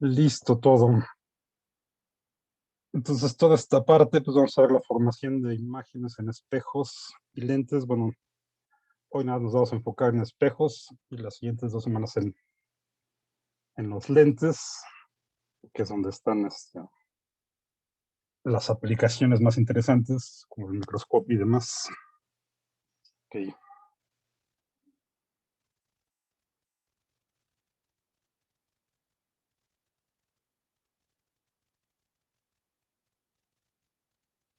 Listo todo. Entonces, toda esta parte, pues vamos a ver la formación de imágenes en espejos y lentes. Bueno, hoy nada nos vamos a enfocar en espejos y las siguientes 2 semanas en los lentes, que es donde están las aplicaciones más interesantes, como el microscopio y demás. Ok.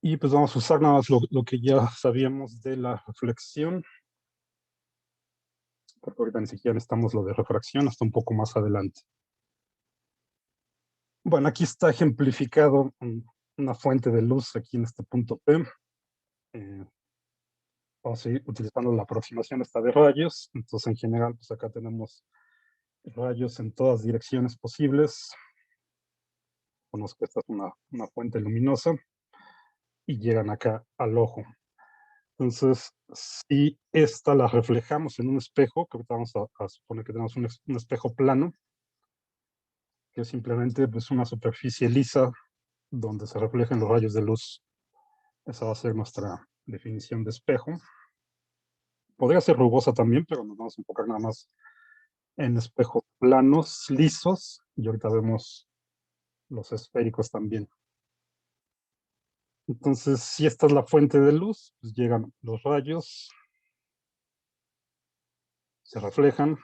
Y pues vamos a usar nada más lo que ya sabíamos de la reflexión, porque ahorita ni siquiera necesitamos lo de refracción, hasta un poco más adelante. Bueno, aquí está ejemplificado una fuente de luz aquí en este punto P. Eh, Vamos a ir utilizando la aproximación esta de rayos. Entonces, en general, pues acá tenemos rayos en todas direcciones posibles. Ponemos que esta es una fuente luminosa y llegan acá al ojo. Entonces, si esta la reflejamos en un espejo, que ahorita vamos a suponer que tenemos un espejo plano, que es simplemente pues, una superficie lisa donde se reflejan los rayos de luz. Esa va a ser nuestra definición de espejo. Podría ser rugosa también, pero nos vamos a enfocar nada más en espejos planos, lisos, y ahorita vemos los esféricos también. Entonces, si esta es la fuente de luz, pues llegan los rayos, se reflejan,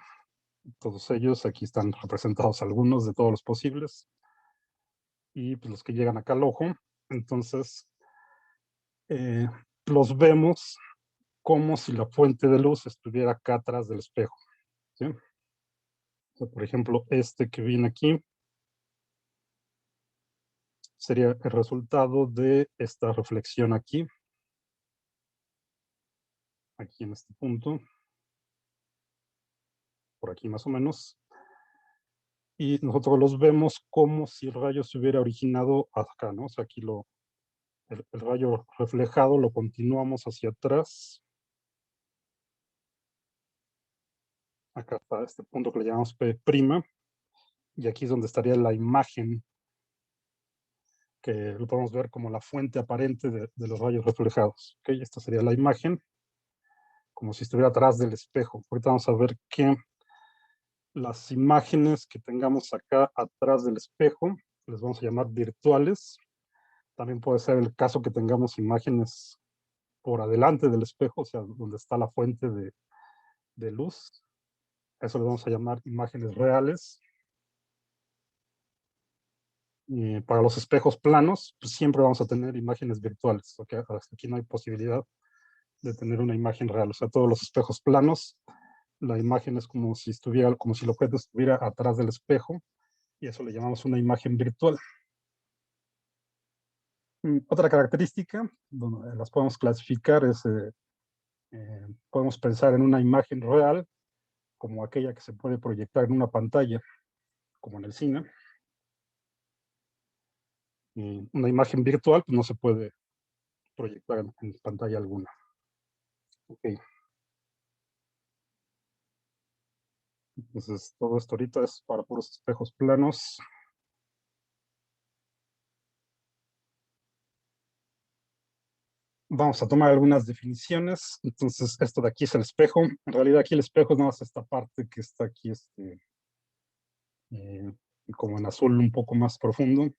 todos ellos, aquí están representados algunos de todos los posibles, y pues los que llegan acá al ojo, entonces eh, los vemos como si la fuente de luz estuviera acá atrás del espejo. ¿Sí? O sea, por ejemplo, este que viene aquí sería el resultado de esta reflexión aquí en este punto, por aquí más o menos, y nosotros los vemos como si el rayo se hubiera originado acá, ¿no? O sea, aquí el rayo reflejado lo continuamos hacia atrás. Acá está este punto que le llamamos P', y aquí es donde estaría la imagen, que lo podemos ver como la fuente aparente de los rayos reflejados. ¿Okay? Esta sería la imagen, como si estuviera atrás del espejo. Ahorita vamos a ver que las imágenes que tengamos acá atrás del espejo, les vamos a llamar virtuales. También puede ser el caso que tengamos imágenes por adelante del espejo, o sea, donde está la fuente de luz. Eso le vamos a llamar imágenes reales. Y para los espejos planos, pues siempre vamos a tener imágenes virtuales, porque hasta aquí no hay posibilidad de tener una imagen real. O sea, todos los espejos planos, la imagen es como si estuviera, como si el objeto estuviera atrás del espejo, y eso le llamamos una imagen virtual. Otra característica, donde las podemos clasificar, es podemos pensar en una imagen real como aquella que se puede proyectar en una pantalla, como en el cine. Y una imagen virtual pues, no se puede proyectar en pantalla alguna. Okay. Entonces, todo esto ahorita es para puros espejos planos. Vamos a tomar algunas definiciones. Entonces, esto de aquí es el espejo. En realidad, aquí el espejo es nada más esta parte que está aquí, eh, como en azul un poco más profundo.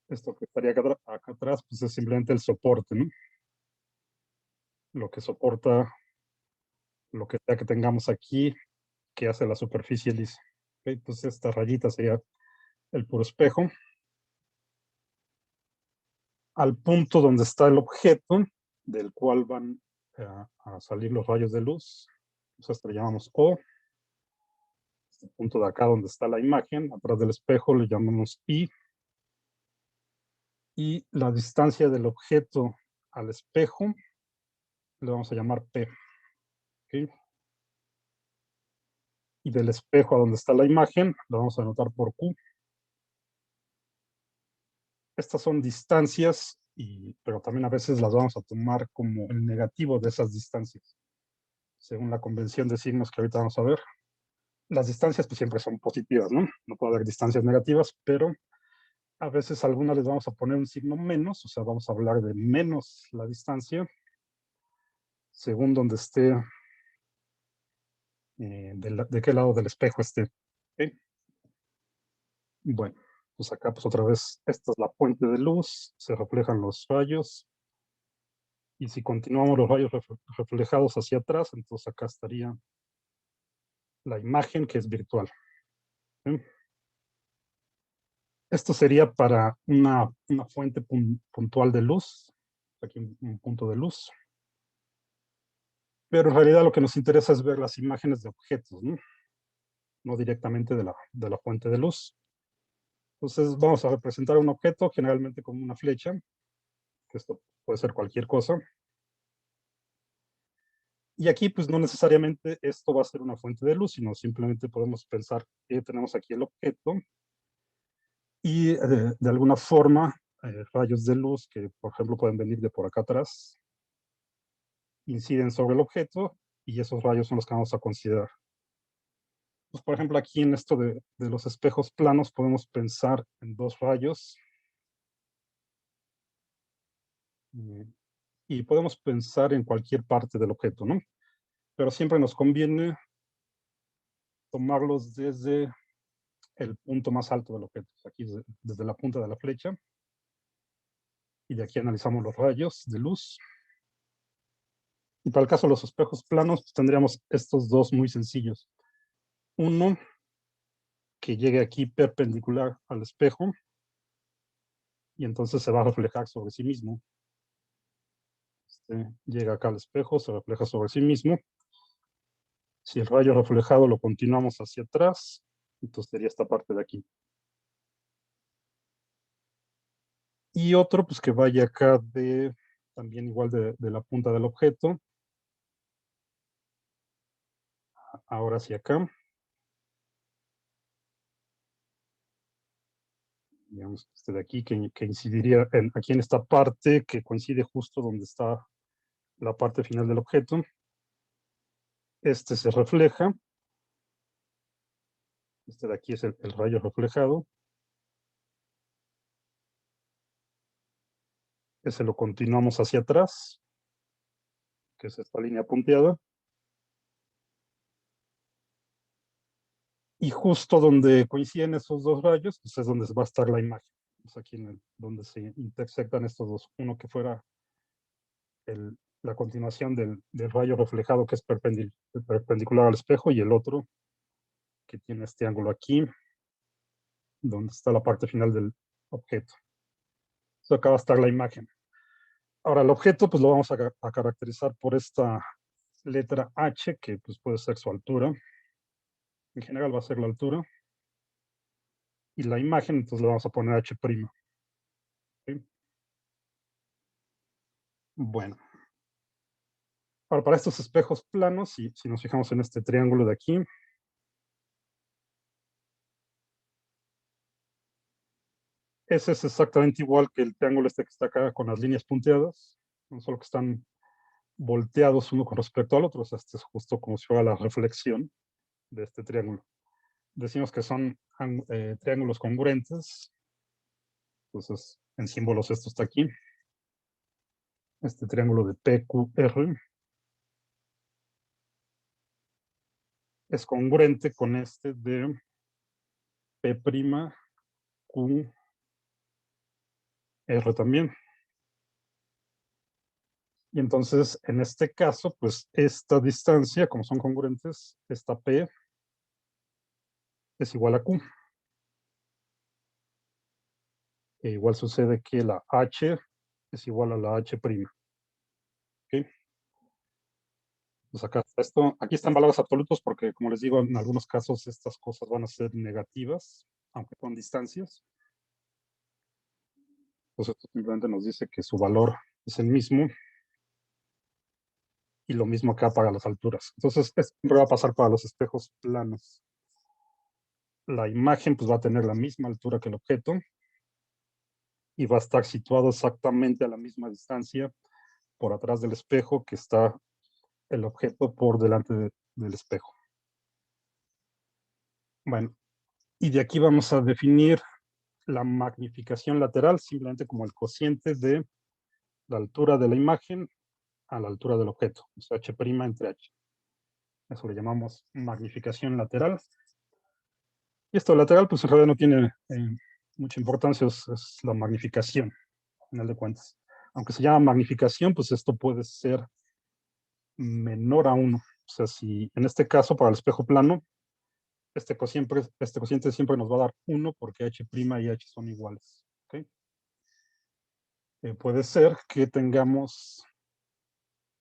Esto que estaría acá atrás, pues es simplemente el soporte, ¿no? Lo que soporta lo que sea que tengamos aquí, que hace la superficie lisa. ¿Okay? Entonces, esta rayita sería el puro espejo. Al punto donde está el objeto, del cual van a salir los rayos de luz. Entonces, esto le llamamos O. Este punto de acá donde está la imagen, atrás del espejo, le llamamos I. Y la distancia del objeto al espejo le vamos a llamar P. ¿Okay? Y del espejo a donde está la imagen, lo vamos a anotar por Q. Estas son distancias, pero también a veces las vamos a tomar como el negativo de esas distancias, según la convención de signos que ahorita vamos a ver. Las distancias pues siempre son positivas, ¿no? No puede haber distancias negativas, pero a veces a algunas les vamos a poner un signo menos, o sea, vamos a hablar de menos la distancia, según donde esté, de qué lado del espejo esté. ¿Ok? Bueno, pues acá pues otra vez, esta es la fuente de luz, se reflejan los rayos, y si continuamos los rayos reflejados hacia atrás, entonces acá estaría la imagen que es virtual. ¿Sí? Esto sería para una fuente puntual de luz, aquí un punto de luz, pero en realidad lo que nos interesa es ver las imágenes de objetos, ¿no? No directamente de la fuente de luz. Entonces vamos a representar un objeto generalmente como una flecha, que esto puede ser cualquier cosa. Y aquí pues no necesariamente esto va a ser una fuente de luz, sino simplemente podemos pensar que tenemos aquí el objeto y de alguna forma rayos de luz que por ejemplo pueden venir de por acá atrás, inciden sobre el objeto y esos rayos son los que vamos a considerar. Pues, por ejemplo, aquí en esto de los espejos planos podemos pensar en dos rayos eh, y podemos pensar en cualquier parte del objeto, ¿no? Pero siempre nos conviene tomarlos desde el punto más alto del objeto, aquí desde la punta de la flecha, y de aquí analizamos los rayos de luz. Y para el caso de los espejos planos, pues tendríamos estos dos muy sencillos. Uno que llegue aquí perpendicular al espejo y entonces se va a reflejar sobre sí mismo. Llega acá al espejo, se refleja sobre sí mismo. Si el rayo reflejado lo continuamos hacia atrás, entonces sería esta parte de aquí. Y otro, pues que vaya acá también igual de la punta del objeto, ahora hacia acá. Digamos, este de aquí que incidiría aquí en esta parte que coincide justo donde está la parte final del objeto. Este se refleja. Este de aquí es el rayo reflejado. Ese lo continuamos hacia atrás, que es esta línea punteada. Y justo donde coinciden esos dos rayos, pues es donde va a estar la imagen. Pues aquí donde se intersectan estos dos. Uno que fuera la continuación del rayo reflejado que es perpendicular al espejo y el otro que tiene este ángulo aquí, donde está la parte final del objeto. Eso acá va a estar la imagen. Ahora, el objeto, pues lo vamos a caracterizar por esta letra H, que pues puede ser su altura. En general va a ser la altura. Y la imagen, entonces le vamos a poner H'. ¿Sí? Bueno, ahora para estos espejos planos, si nos fijamos en este triángulo de aquí, ese es exactamente igual que el triángulo este que está acá con las líneas punteadas, no solo que están volteados uno con respecto al otro, o sea, este es justo como si fuera la reflexión de este triángulo. Decimos que son triángulos congruentes, entonces en símbolos esto está aquí, este triángulo de PQR es congruente con este de P'Q R también. Y entonces, en este caso, pues esta distancia, como son congruentes, esta P es igual a Q. E igual sucede que la H es igual a la H'. ¿Ok? Pues acá esto, aquí están valores absolutos porque, como les digo, en algunos casos estas cosas van a ser negativas, aunque con distancias. Entonces, esto simplemente nos dice que su valor es el mismo y lo mismo acá para las alturas. Entonces, esto siempre va a pasar para los espejos planos. La imagen pues va a tener la misma altura que el objeto y va a estar situado exactamente a la misma distancia por atrás del espejo que está el objeto por delante del espejo. Bueno, y de aquí vamos a definir la magnificación lateral simplemente como el cociente de la altura de la imagen a la altura del objeto, o sea, h' entre h. Eso le llamamos magnificación lateral. Y esto lateral, pues en realidad no tiene mucha importancia, es la magnificación, al final de cuentas. Aunque se llama magnificación, pues esto puede ser menor a 1. O sea, si en este caso, para el espejo plano, este cociente siempre nos va a dar 1 porque h' y h son iguales. ¿Okay? Puede ser que tengamos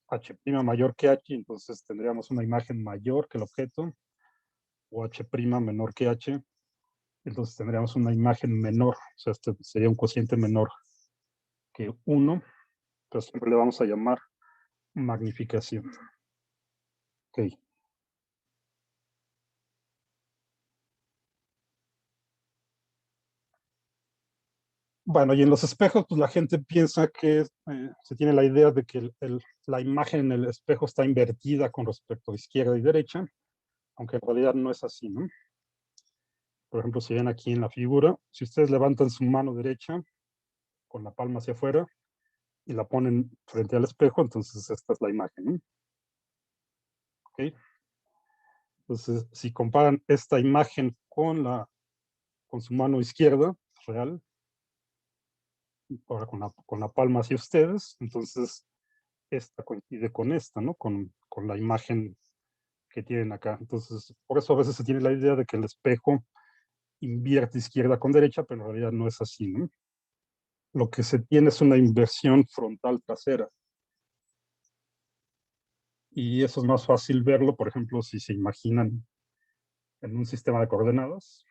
h' mayor que h, entonces tendríamos una imagen mayor que el objeto, o h' menor que h, entonces tendríamos una imagen menor, o sea, este sería un cociente menor que 1, pero siempre le vamos a llamar magnificación. Ok. Bueno, y en los espejos, pues la gente piensa que se tiene la idea de que la imagen en el espejo está invertida con respecto a izquierda y derecha, aunque en realidad no es así, ¿no? Por ejemplo, si ven aquí en la figura, si ustedes levantan su mano derecha con la palma hacia afuera y la ponen frente al espejo, entonces esta es la imagen, ¿no? ¿Ok? Entonces, si comparan esta imagen con su mano izquierda, real, ahora con la palma hacia ustedes, entonces esta coincide con esta, ¿no? Con la imagen que tienen acá. Entonces, por eso a veces se tiene la idea de que el espejo invierte izquierda con derecha, pero en realidad no es así, ¿no? Lo que se tiene es una inversión frontal trasera. Y eso es más fácil verlo, por ejemplo, si se imaginan en un sistema de coordenadas,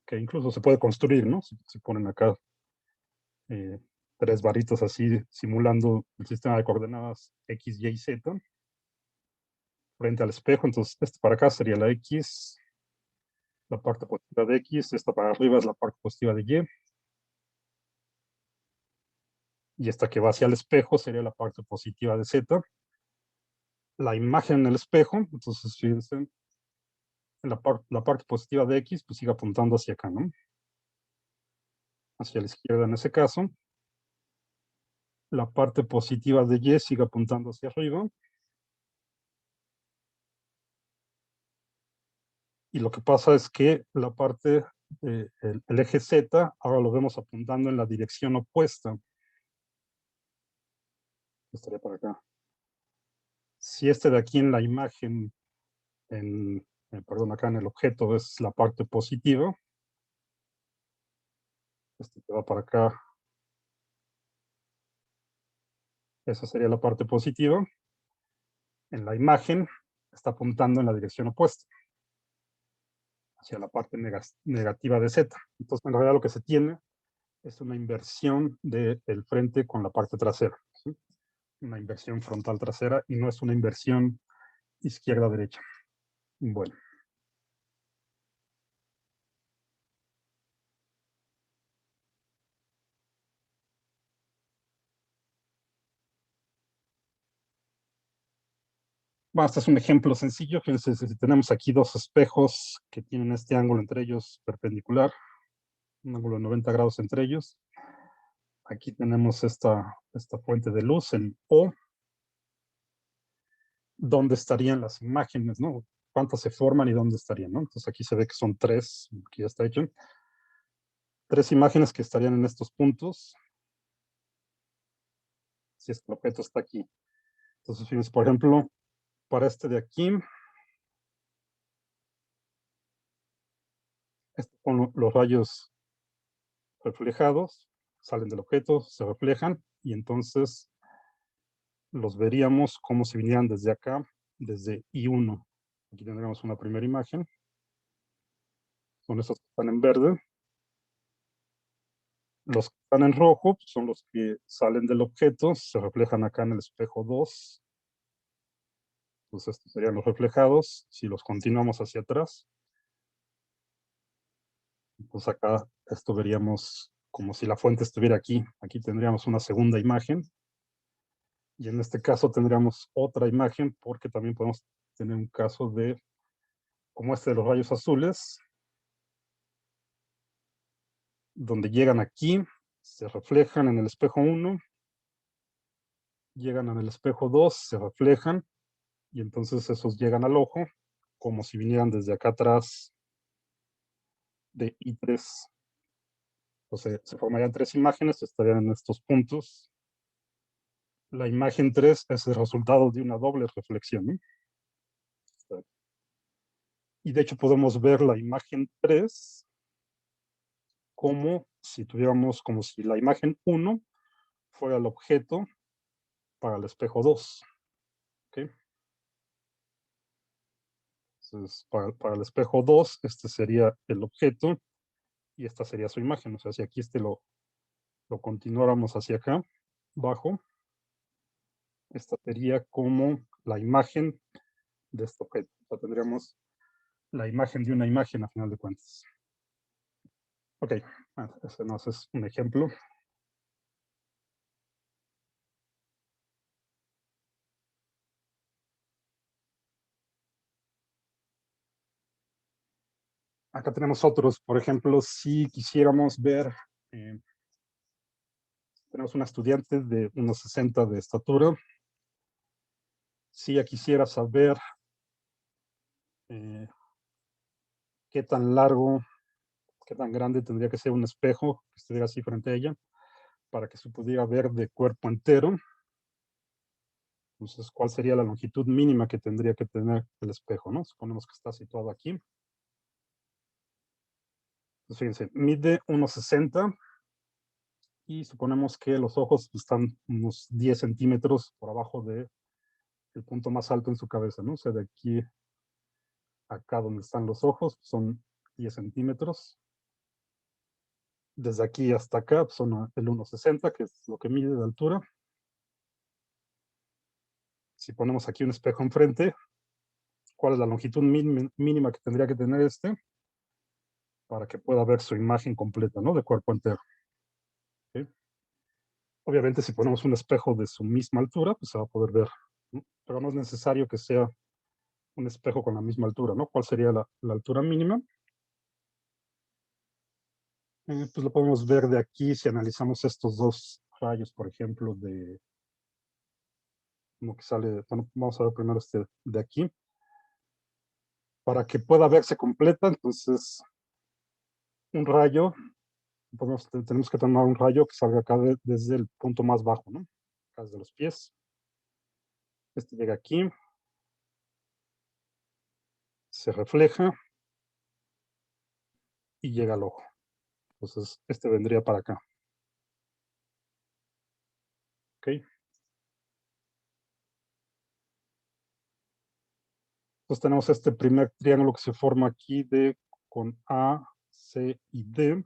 que incluso se puede construir, ¿no? Se ponen acá eh, tres varitos así simulando el sistema de coordenadas X, Y, Z frente al espejo. Entonces, este para acá sería la X, la parte positiva de X, esta para arriba es la parte positiva de y esta que va hacia el espejo sería la parte positiva de Z. La imagen en el espejo, entonces fíjense, en la parte positiva de X, pues sigue apuntando hacia acá, ¿no? Hacia la izquierda en ese caso. La parte positiva de Y sigue apuntando hacia arriba. Y lo que pasa es que la parte, el eje Z, ahora lo vemos apuntando en la dirección opuesta. Estaría por acá. Si este de aquí en la imagen, perdón, acá en el objeto es la parte positiva, este que va para acá, esa sería la parte positiva. En la imagen está apuntando en la dirección opuesta, hacia la parte negativa de Z. Entonces, en realidad lo que se tiene es una inversión del frente con la parte trasera, ¿sí? Una inversión frontal trasera y no es una inversión izquierda-derecha. Bueno. Bueno, este es un ejemplo sencillo. Fíjense, si tenemos aquí dos espejos que tienen este ángulo entre ellos perpendicular, un ángulo de 90 grados entre ellos. Aquí tenemos esta fuente de luz en O. ¿Dónde estarían las imágenes, no? ¿Cuántas se forman y dónde estarían, no? Entonces aquí se ve que son tres, aquí ya está hecho. Tres imágenes que estarían en estos puntos, si este objeto está aquí. Entonces, fíjense, por ejemplo, para este de aquí, estos son los rayos reflejados, salen del objeto, se reflejan, y entonces los veríamos como si vinieran desde acá, desde I1. Aquí tendríamos una primera imagen. Son estos que están en verde. Los que están en rojo son los que salen del objeto, se reflejan acá en el espejo 2. Entonces estos serían los reflejados. Si los continuamos hacia atrás, pues acá esto veríamos como si la fuente estuviera aquí. Aquí tendríamos una segunda imagen. Y en este caso tendríamos otra imagen porque también podemos tener un caso de como este de los rayos azules, donde llegan aquí, se reflejan en el espejo 1, llegan en el espejo 2, se reflejan, y entonces esos llegan al ojo, como si vinieran desde acá atrás de I3. Entonces se formarían tres imágenes, estarían en estos puntos. La imagen 3 es el resultado de una doble reflexión, ¿no? Y de hecho podemos ver la imagen 3 como si tuviéramos, como si la imagen 1 fuera el objeto para el espejo 2. ¿Okay? Entonces, para el espejo 2, este sería el objeto y esta sería su imagen. O sea, si aquí lo continuáramos hacia acá, abajo, esta sería como la imagen de este objeto. O sea, tendríamos la imagen de una imagen a final de cuentas. Ok, ese no es un ejemplo. Acá tenemos otros. Por ejemplo, si quisiéramos ver, eh, tenemos una estudiante de unos 60 de estatura. Si ella quisiera saber eh, qué tan largo, qué tan grande tendría que ser un espejo que estuviera así frente a ella para que se pudiera ver de cuerpo entero. Entonces, ¿cuál sería la longitud mínima que tendría que tener el espejo, no? Suponemos que está situado aquí. Entonces, fíjense, mide 1,60 y suponemos que los ojos están unos 10 centímetros por abajo del punto más alto en su cabeza, ¿no? O sea, de aquí a acá donde están los ojos son 10 centímetros. Desde aquí hasta acá son el 1,60, que es lo que mide de altura. Si ponemos aquí un espejo enfrente, ¿cuál es la longitud mínima que tendría que tener este? Para que pueda ver su imagen completa, ¿no? De cuerpo entero. ¿Sí? Obviamente, si ponemos un espejo de su misma altura, pues se va a poder ver, ¿no? Pero no es necesario que sea un espejo con la misma altura, ¿no? ¿Cuál sería la altura mínima? Pues lo podemos ver de aquí si analizamos estos dos rayos, por ejemplo, de como que sale, bueno, vamos a ver primero este de aquí, para que pueda verse completa. Entonces, un rayo, tenemos que tomar un rayo que salga acá desde el punto más bajo, ¿no? Acá desde los pies. Este llega aquí, se refleja y llega al ojo. Entonces, este vendría para acá. ¿Ok? Entonces tenemos este primer triángulo que se forma aquí con A, C y D.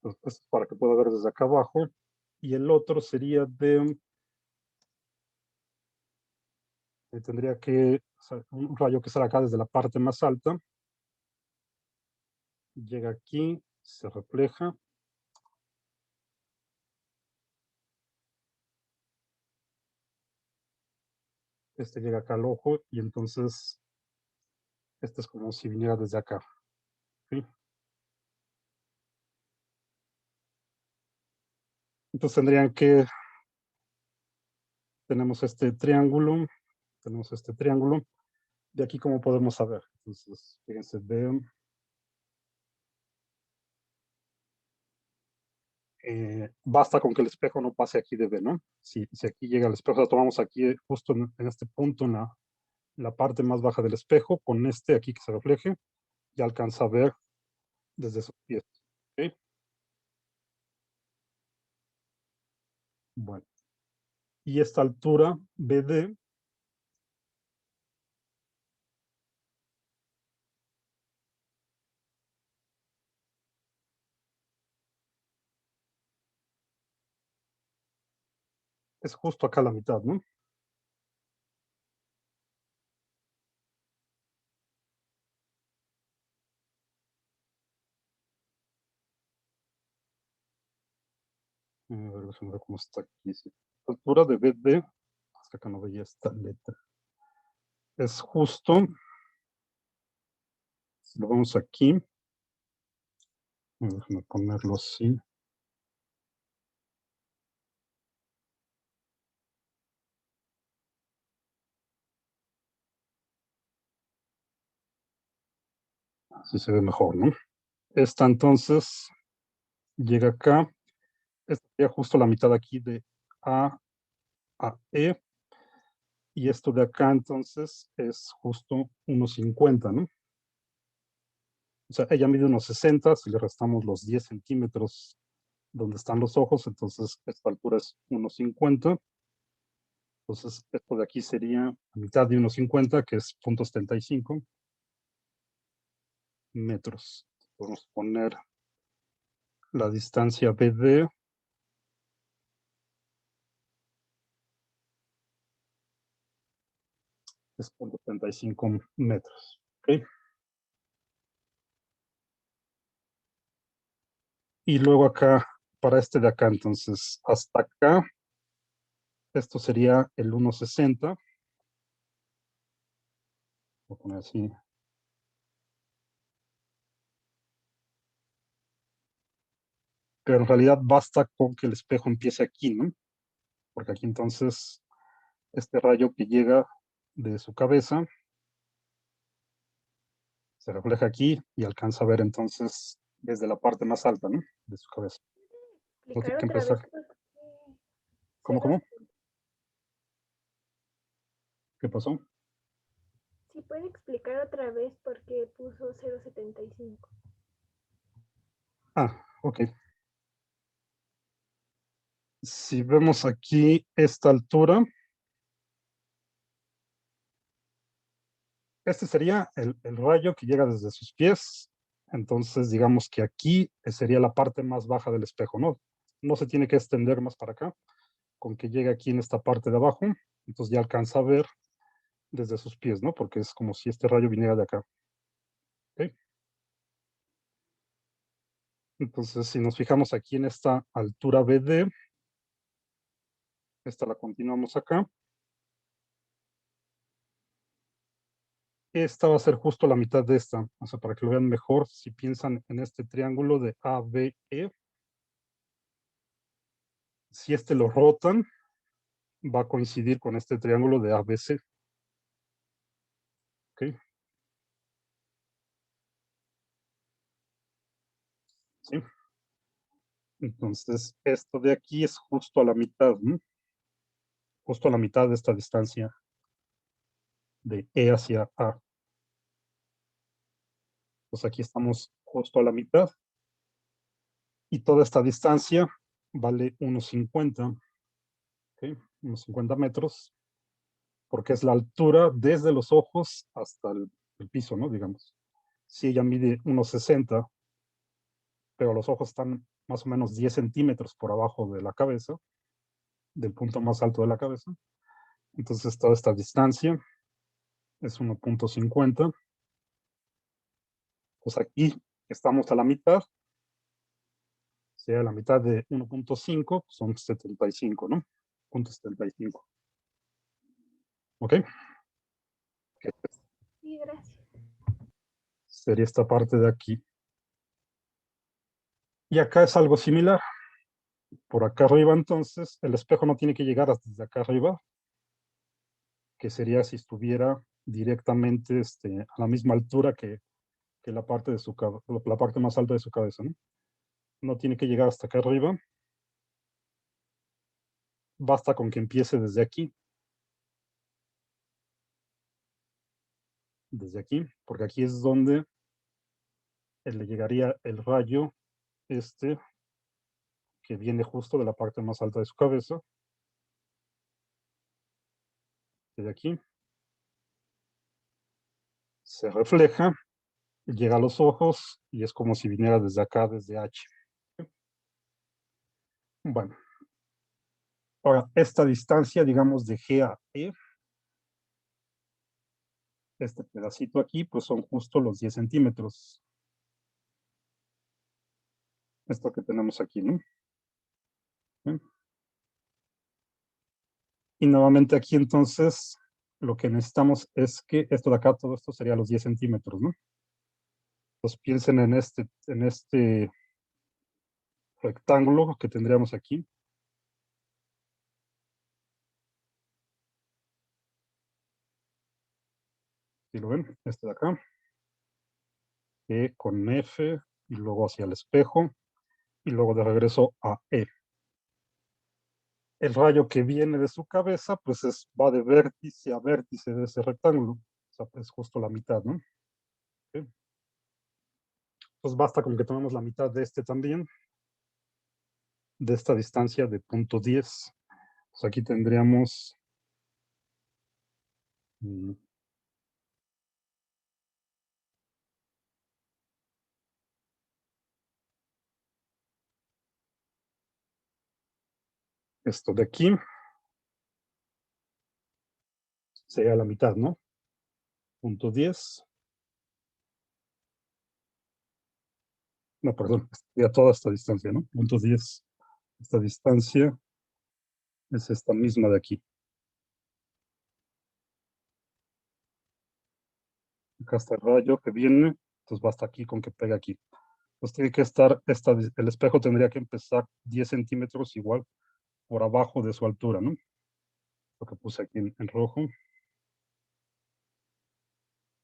Entonces, para que pueda ver desde acá abajo. Y el otro sería tendría que, o sea, un rayo que sale acá desde la parte más alta, llega aquí, se refleja, este llega acá al ojo y entonces este es como si viniera desde acá. ¿Sí? Entonces tenemos este triángulo, de aquí como podemos saber. Entonces, fíjense, basta con que el espejo no pase aquí de B, ¿no? Si aquí llega el espejo, lo tomamos aquí justo en este punto, en la parte más baja del espejo, con este aquí que se refleje, ya alcanza a ver desde sus pies. ¿Ok? Bueno, y esta altura BD es justo acá a la mitad, ¿no? A ver, déjame ver cómo está aquí. Sí. La altura de BD, es que acá no veía esta letra. Es justo, si lo vemos aquí, déjame ponerlo así. Así se ve mejor, ¿no? Esta entonces llega acá. Esta sería justo la mitad aquí de A a E. Y esto de acá entonces es justo 1,50, ¿no? O sea, ella mide 1,60, si le restamos los 10 centímetros donde están los ojos, entonces esta altura es 1,50. Entonces esto de aquí sería la mitad de 1,50, que es 0,75 metros. Podemos poner la distancia BD. Es 0,75 metros. ¿Okay? Y luego acá, para este de acá, entonces, hasta acá, esto sería el 1,60. Voy a poner así. Pero en realidad basta con que el espejo empiece aquí, ¿no? Porque aquí entonces, este rayo que llega de su cabeza se refleja aquí y alcanza a ver entonces desde la parte más alta, ¿no? De su cabeza. No tiene Explicar que otra vez empezar. por qué ¿Cómo, cero. cómo? ¿Qué pasó? Si puede explicar otra vez por qué puso 0,75. Ah, ok. Si vemos aquí esta altura, este sería el rayo que llega desde sus pies. Entonces, digamos que aquí sería la parte más baja del espejo, ¿no? No se tiene que extender más para acá, con que llegue aquí en esta parte de abajo, entonces ya alcanza a ver desde sus pies, ¿no? Porque es como si este rayo viniera de acá. ¿Ok? Entonces, si nos fijamos aquí en esta altura BD, esta la continuamos acá. Esta va a ser justo la mitad de esta. O sea, para que lo vean mejor, si piensan en este triángulo de ABE, si este lo rotan, va a coincidir con este triángulo de ABC. ¿Ok? ¿Sí? Entonces, esto de aquí es justo a la mitad, ¿no? Justo a la mitad de esta distancia de E hacia A. Pues aquí estamos justo a la mitad. Y toda esta distancia vale unos 50, ¿okay? Unos 50 metros, porque es la altura desde los ojos hasta el piso, ¿no? Digamos. Si ella mide unos 60, pero los ojos están más o menos 10 centímetros por abajo de la cabeza, del punto más alto de la cabeza, entonces toda esta distancia es 1,50. Pues aquí estamos a la mitad, sea la mitad de 1,5, son 75, ¿no? 0,75. ¿Ok? Que Sí, gracias. sería esta parte de aquí. Y acá es algo similar. Por acá arriba, entonces, el espejo no tiene que llegar hasta desde acá arriba, que sería si estuviera directamente a la misma altura que la parte de la parte más alta de su cabeza, ¿no? No tiene que llegar hasta acá arriba. Basta con que empiece desde aquí, porque aquí es donde le llegaría el rayo este que viene justo de la parte más alta de su cabeza, de aquí, se refleja, llega a los ojos y es como si viniera desde acá, desde H. Bueno, ahora esta distancia, digamos, de G a E, este pedacito aquí, pues son justo los 10 centímetros. Esto que tenemos aquí, ¿no? ¿sí? Y nuevamente aquí entonces lo que necesitamos es que esto de acá, todo esto sería los 10 centímetros, ¿no? Entonces piensen en este rectángulo que tendríamos aquí. ¿Sí lo ven? Este de acá. E con F y luego hacia el espejo y luego de regreso a E. El rayo que viene de su cabeza, pues va de vértice a vértice de ese rectángulo. O sea, es justo la mitad, ¿no? ¿Sí? Pues basta con que tomemos la mitad de este también, de esta distancia de punto 10. Pues aquí tendríamos esto de aquí, sería la mitad, ¿no? Punto 10. No, perdón, sería toda esta distancia, ¿no? Punto 10. Esta distancia es esta misma de aquí. Acá está el rayo que viene, entonces basta aquí con que pegue aquí. Pues tiene que estar, el espejo tendría que empezar 10 centímetros igual por abajo de su altura, ¿no? Lo que puse aquí en rojo.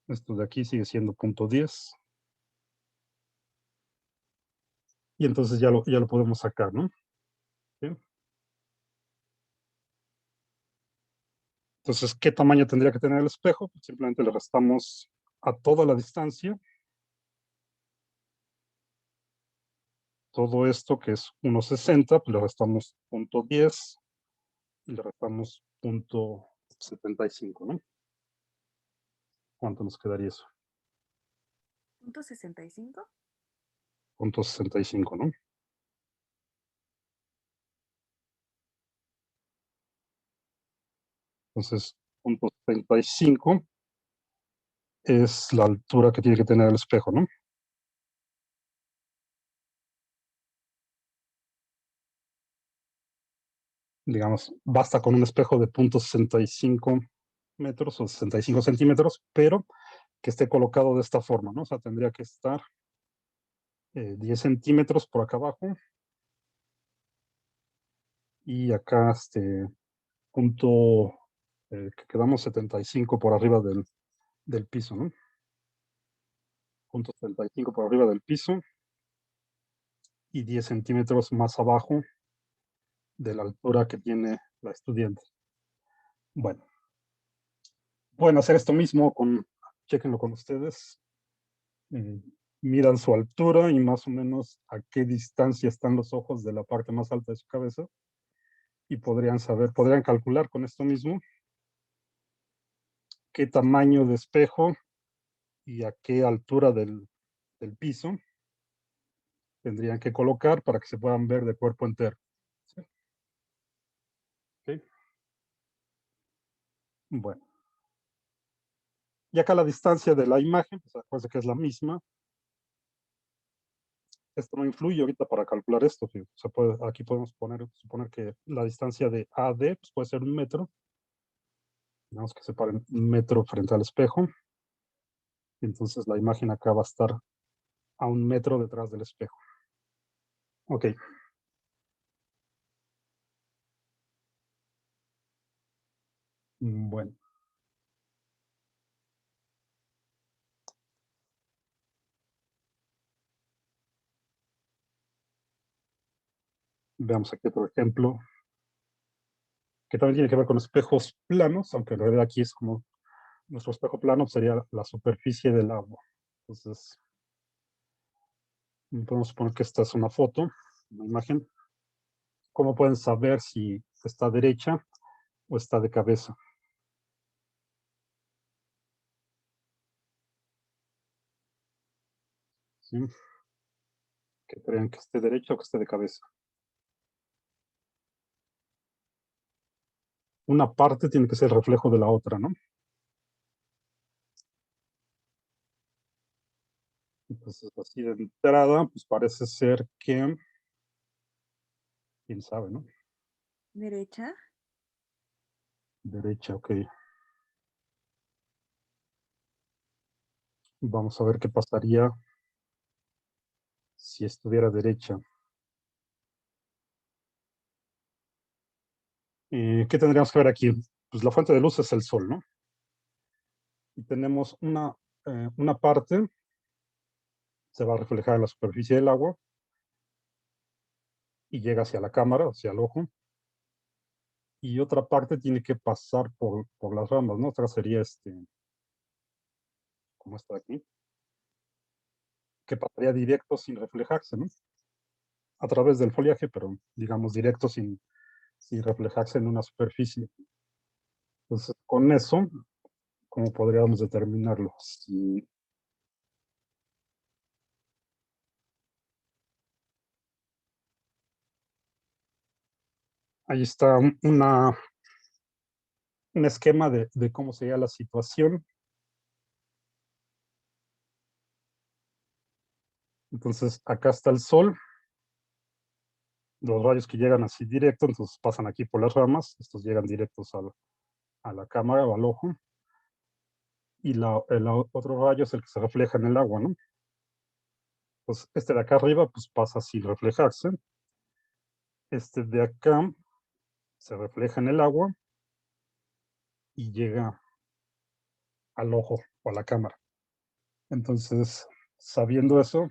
Esto de aquí sigue siendo punto 10. Y entonces ya lo podemos sacar, ¿no? ¿Sí? Entonces, ¿qué tamaño tendría que tener el espejo? Pues simplemente le restamos a toda la distancia todo esto que es 1,60, pues le restamos punto 10 y le restamos punto 75, ¿no? ¿Cuánto nos quedaría eso? ¿Punto 65? Punto 65, ¿no? Entonces, punto 75 es la altura que tiene que tener el espejo, ¿no? Digamos, basta con un espejo de punto 65 metros o 65 centímetros, pero que esté colocado de esta forma, ¿no? O sea, tendría que estar 10 centímetros por acá abajo y acá punto que quedamos 75 por arriba del piso, ¿no? Punto 75 por arriba del piso y 10 centímetros más abajo de la altura que tiene la estudiante. Bueno, pueden hacer esto mismo chequenlo con ustedes, eh, midan su altura y más o menos a qué distancia están los ojos de la parte más alta de su cabeza y podrían calcular con esto mismo qué tamaño de espejo y a qué altura del piso tendrían que colocar para que se puedan ver de cuerpo entero. ¿Sí? ¿Okay? Bueno, y acá la distancia de la imagen, pues acuérdense que es la misma. Esto no influye ahorita para calcular esto. Aquí podemos suponer que la distancia de A a D pues puede ser 1 metro. Tenemos que separar 1 metro frente al espejo. Y entonces la imagen acá va a estar a 1 metro detrás del espejo. Ok. Bueno. Veamos aquí otro ejemplo que también tiene que ver con espejos planos, aunque en realidad aquí es como nuestro espejo plano sería la superficie del agua. Entonces, podemos suponer que esta es una foto, una imagen. ¿Cómo pueden saber si está derecha o está de cabeza? ¿Sí? Que crean que esté derecha o que esté de cabeza. Una parte tiene que ser el reflejo de la otra, ¿no? Entonces, así de entrada, pues parece ser que quién sabe, ¿no? Derecha. Derecha, ok. Vamos a ver qué pasaría si estuviera derecha. ¿Qué tendríamos que ver aquí? Pues la fuente de luz es el sol, ¿no? Y tenemos una parte, se va a reflejar en la superficie del agua y llega hacia la cámara, hacia el ojo. Y otra parte tiene que pasar por las ramas, ¿no? Otra sería como esta de aquí, que pasaría directo sin reflejarse, ¿no? A través del follaje, pero digamos directo sin reflejarse en una superficie. Entonces, con eso, ¿cómo podríamos determinarlo? Si ahí está un esquema de cómo sería la situación. Entonces, acá está el sol, los rayos que llegan así directo, entonces pasan aquí por las ramas, estos llegan directos a la cámara o al ojo, y el otro rayo es el que se refleja en el agua, ¿no? Pues este de acá arriba, pues pasa sin reflejarse. Este de acá se refleja en el agua y llega al ojo o a la cámara. Entonces, sabiendo eso,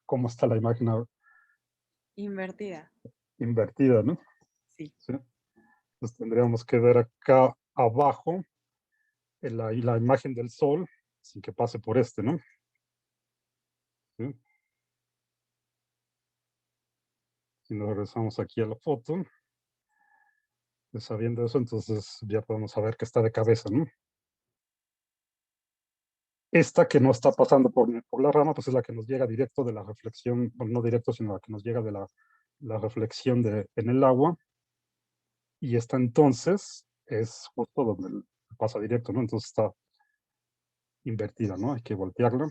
¿cómo está la imagen Invertida. invertida, no? Sí. ¿Sí? Entonces tendríamos que ver acá abajo la imagen del sol sin que pase por este, ¿no? ¿Sí? Si nos regresamos aquí a la foto, pues sabiendo eso, entonces ya podemos saber que está de cabeza, ¿no? Esta que no está pasando por la rama, pues es la que nos llega directo de la reflexión, bueno, no directo, sino la que nos llega de la reflexión en el agua. Y esta entonces es justo donde pasa directo, ¿no? Entonces está invertida, ¿no? Hay que voltearla.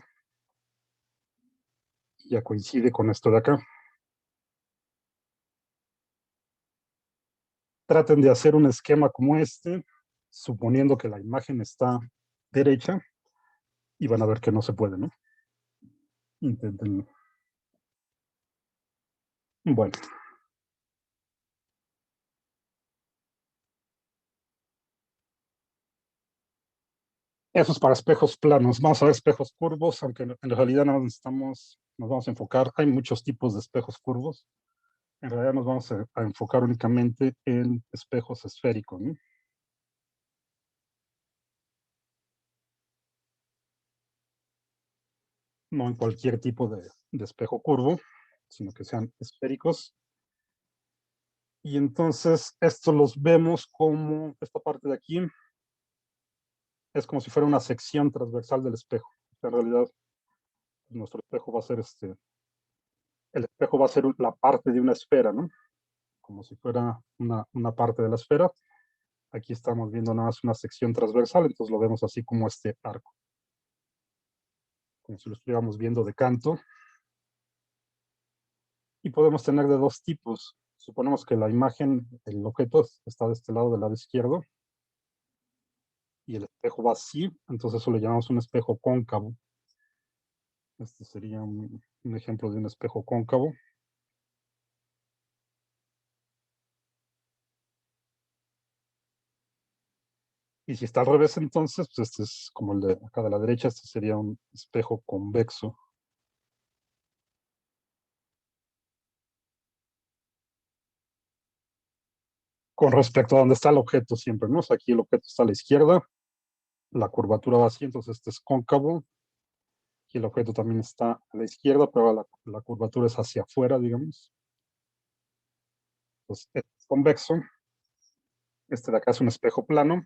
Y ya coincide con esto de acá. Traten de hacer un esquema como este, suponiendo que la imagen está derecha, y van a ver que no se puede, ¿no? Intenten. Bueno, eso es para espejos planos. Vamos a ver espejos curvos, aunque en realidad no nos vamos a enfocar. Hay muchos tipos de espejos curvos. En realidad nos vamos a enfocar únicamente en espejos esféricos, ¿no? No en cualquier tipo de espejo curvo, sino que sean esféricos. Y entonces estos los vemos como esta parte de aquí es como si fuera una sección transversal del espejo. En realidad, nuestro espejo va a ser el espejo va a ser la parte de una esfera, ¿no? Como si fuera una parte de la esfera. Aquí estamos viendo nada más una sección transversal, entonces lo vemos así como este arco. Como si lo estuviéramos viendo de canto. Y podemos tener de dos tipos. Suponemos que la imagen, el objeto está de este lado, del lado izquierdo, y el espejo va así, entonces eso le llamamos un espejo cóncavo. Este sería un ejemplo de un espejo cóncavo. Y si está al revés, entonces, pues este es como el de acá de la derecha, este sería un espejo convexo. Con respecto a dónde está el objeto siempre, ¿no? O sea, aquí el objeto está a la izquierda, la curvatura va así, entonces este es cóncavo. Aquí el objeto también está a la izquierda, pero la curvatura es hacia afuera, digamos. Entonces, este es convexo. Este de acá es un espejo plano.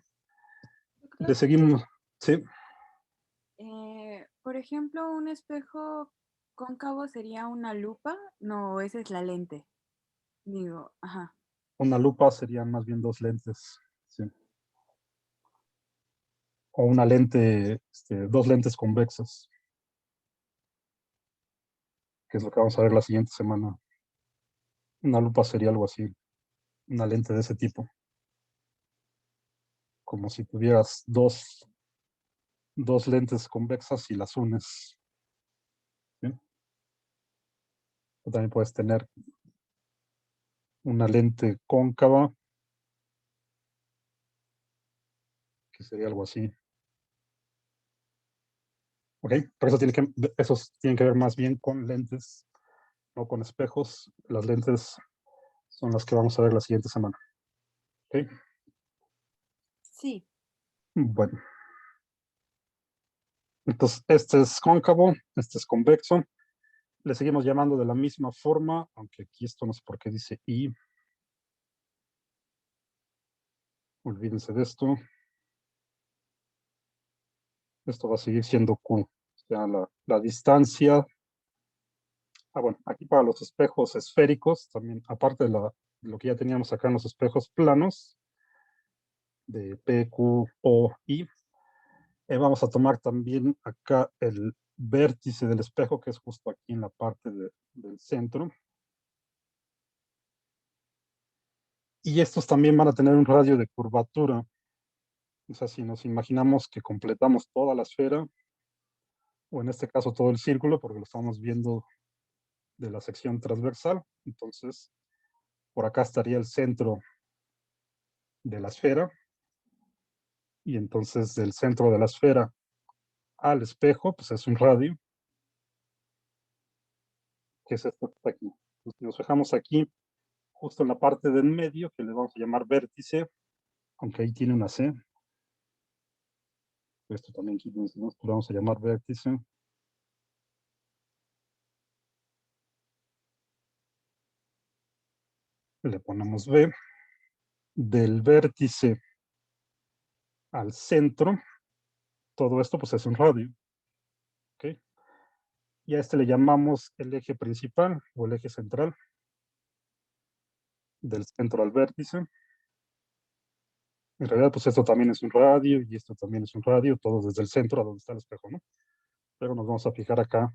Le Doctor, seguimos, sí, por ejemplo, un espejo cóncavo sería una lupa. No, esa es la lente. Digo, ajá. una lupa serían más bien dos lentes, sí. O una lente, dos lentes convexas, que es lo que vamos a ver la siguiente semana. Una lupa sería algo así. una lente de ese tipo. Como si tuvieras dos lentes convexas y las unes. ¿Bien? O también puedes tener una lente cóncava, que sería algo así. ¿Ok? Pero esos tienen que ver más bien con lentes, no con espejos. Las lentes son las que vamos a ver la siguiente semana. ¿Ok? Sí. Bueno. Entonces, este es cóncavo, este es convexo. Le seguimos llamando de la misma forma, aunque aquí esto no sé por qué dice I. Olvídense de esto. Esto va a seguir siendo Q. O sea, la distancia. Bueno, aquí para los espejos esféricos, también, aparte de lo que ya teníamos acá en los espejos planos, de P, Q, O, I, vamos a tomar también acá el vértice del espejo, que es justo aquí en la parte del centro. Y estos también van a tener un radio de curvatura. O sea, si nos imaginamos que completamos toda la esfera, o en este caso todo el círculo, porque lo estamos viendo de la sección transversal, entonces por acá estaría el centro de la esfera, y entonces del centro de la esfera al espejo, pues es un radio, que es esto que está aquí. Entonces, si nos fijamos aquí, justo en la parte del medio, que le vamos a llamar vértice, aunque ahí tiene una C. Esto también aquí lo vamos a llamar vértice. Le ponemos B. Del vértice al centro, todo esto pues es un radio. ¿Okay? Y a este le llamamos el eje principal o el eje central, del centro al vértice. En realidad, pues esto también es un radio y esto también es un radio, todo desde el centro a donde está el espejo, ¿no? Pero nos vamos a fijar acá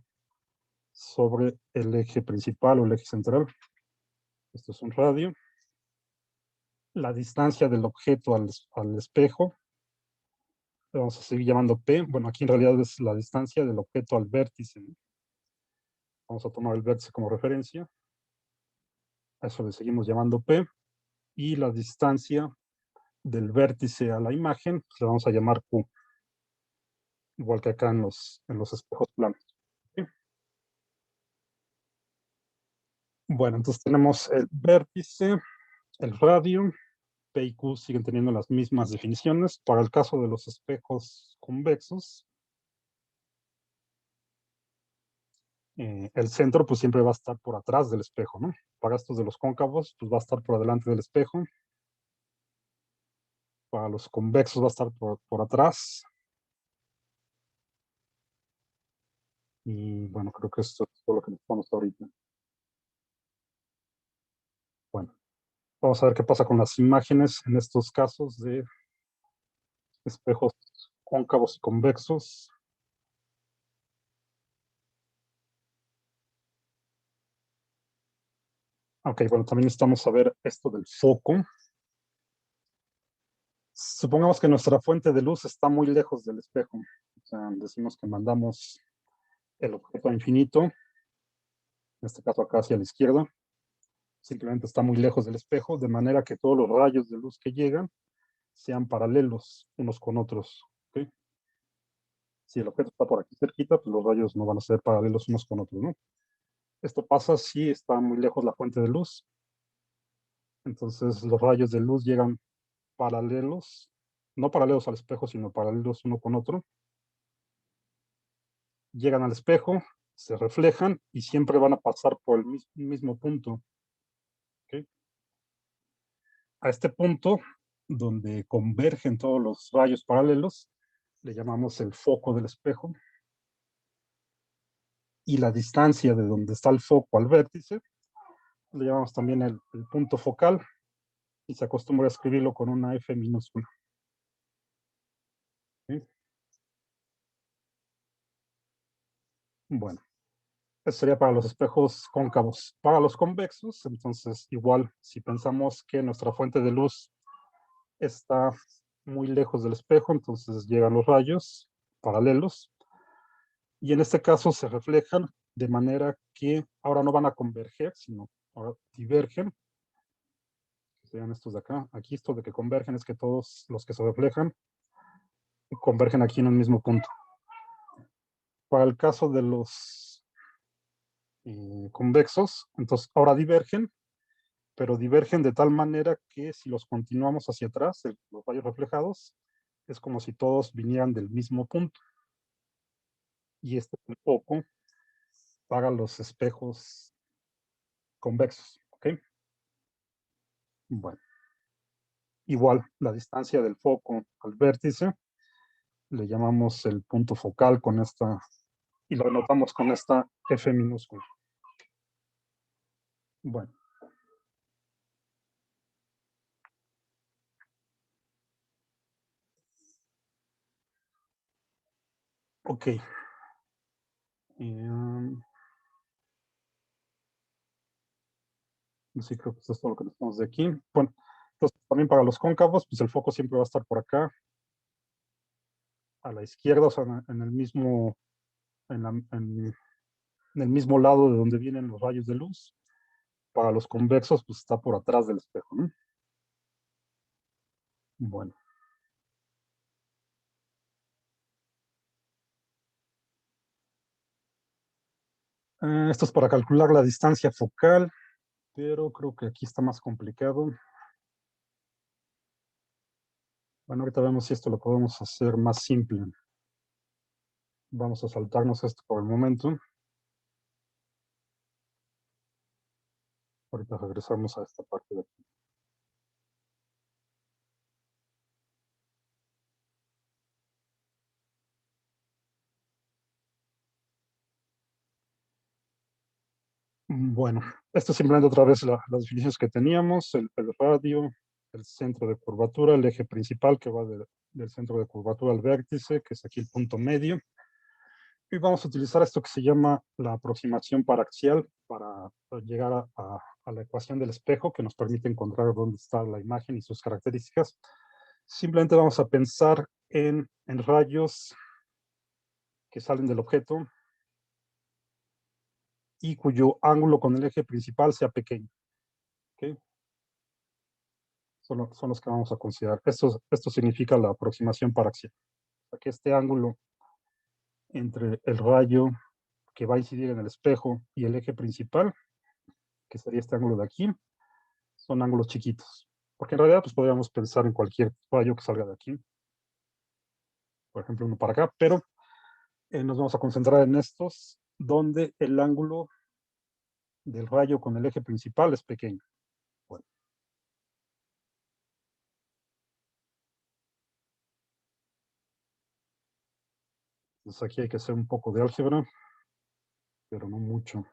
sobre el eje principal o el eje central. Esto es un radio. La distancia del objeto al espejo, le vamos a seguir llamando P. Bueno, aquí en realidad es la distancia del objeto al vértice, ¿no? Vamos a tomar el vértice como referencia. A eso le seguimos llamando P. Y la distancia del vértice a la imagen, pues le vamos a llamar Q. Igual que acá en los espejos planos. ¿Sí? Bueno, entonces tenemos el vértice, el radio, P y Q siguen teniendo las mismas definiciones. Para el caso de los espejos convexos, el centro pues siempre va a estar por atrás del espejo, ¿no? Para estos de los cóncavos, pues va a estar por delante del espejo. Para los convexos va a estar por atrás. Y bueno, creo que esto es todo lo que nos vamos ahorita. Bueno, vamos a ver qué pasa con las imágenes en estos casos de espejos cóncavos y convexos. Ok, bueno, también necesitamos saber esto del foco. Supongamos que nuestra fuente de luz está muy lejos del espejo. O sea, decimos que mandamos el objeto a infinito, en este caso acá hacia la izquierda. Simplemente está muy lejos del espejo, de manera que todos los rayos de luz que llegan sean paralelos unos con otros. ¿Okay? Si el objeto está por aquí cerquita, pues los rayos no van a ser paralelos unos con otros, ¿no? Esto pasa si está muy lejos la fuente de luz. Entonces los rayos de luz llegan paralelos, no paralelos al espejo, sino paralelos uno con otro. Llegan al espejo, se reflejan y siempre van a pasar por el mismo punto. ¿Okay? A este punto, donde convergen todos los rayos paralelos, le llamamos el foco del espejo. Y la distancia de donde está el foco al vértice, le llamamos también el punto focal, y se acostumbra a escribirlo con una F minúscula. ¿Sí? Bueno, Eso sería para los espejos cóncavos. Para los convexos, entonces igual, si pensamos que nuestra fuente de luz está muy lejos del espejo, entonces llegan los rayos paralelos, y en este caso se reflejan de manera que ahora no van a converger, sino ahora divergen. Serían estos de acá. Aquí esto de que convergen es que todos los que se reflejan convergen aquí en un mismo punto. Para el caso de los convexos, entonces ahora divergen, pero divergen de tal manera que si los continuamos hacia atrás, los rayos reflejados, es como si todos vinieran del mismo punto. Y este es el foco para los espejos convexos, ¿ok? Bueno, igual la distancia del foco al vértice le llamamos el punto focal con esta, y lo anotamos con esta F minúscula. Bueno. Ok. Sí, creo que esto es todo lo que tenemos de aquí. Bueno, entonces también para los cóncavos, pues el foco siempre va a estar por acá, a la izquierda, o sea, en el mismo, en el mismo lado de donde vienen los rayos de luz. Para los convexos, pues está por atrás del espejo, ¿no? Bueno. Esto es para calcular la distancia focal, pero creo que aquí está más complicado. Bueno, ahorita vemos si esto lo podemos hacer más simple. Vamos a saltarnos esto por el momento. Ahorita regresamos a esta parte de aquí. Bueno, esto es simplemente otra vez las definiciones que teníamos, el radio, el centro de curvatura, el eje principal que va del centro de curvatura al vértice, que es aquí el punto medio. Y vamos a utilizar esto que se llama la aproximación paraxial para llegar a la ecuación del espejo, que nos permite encontrar dónde está la imagen y sus características. Simplemente vamos a pensar en rayos que salen del objeto y cuyo ángulo con el eje principal sea pequeño. ¿Okay? Son los que vamos a considerar. Esto significa la aproximación paraxial. O sea, que este ángulo entre el rayo que va a incidir en el espejo y el eje principal, que sería este ángulo de aquí, son ángulos chiquitos. Porque en realidad pues podríamos pensar en cualquier rayo que salga de aquí. Por ejemplo, uno para acá, pero nos vamos a concentrar en estos donde el ángulo del rayo con el eje principal es pequeño. Bueno. Entonces aquí hay que hacer un poco de álgebra, pero no mucho.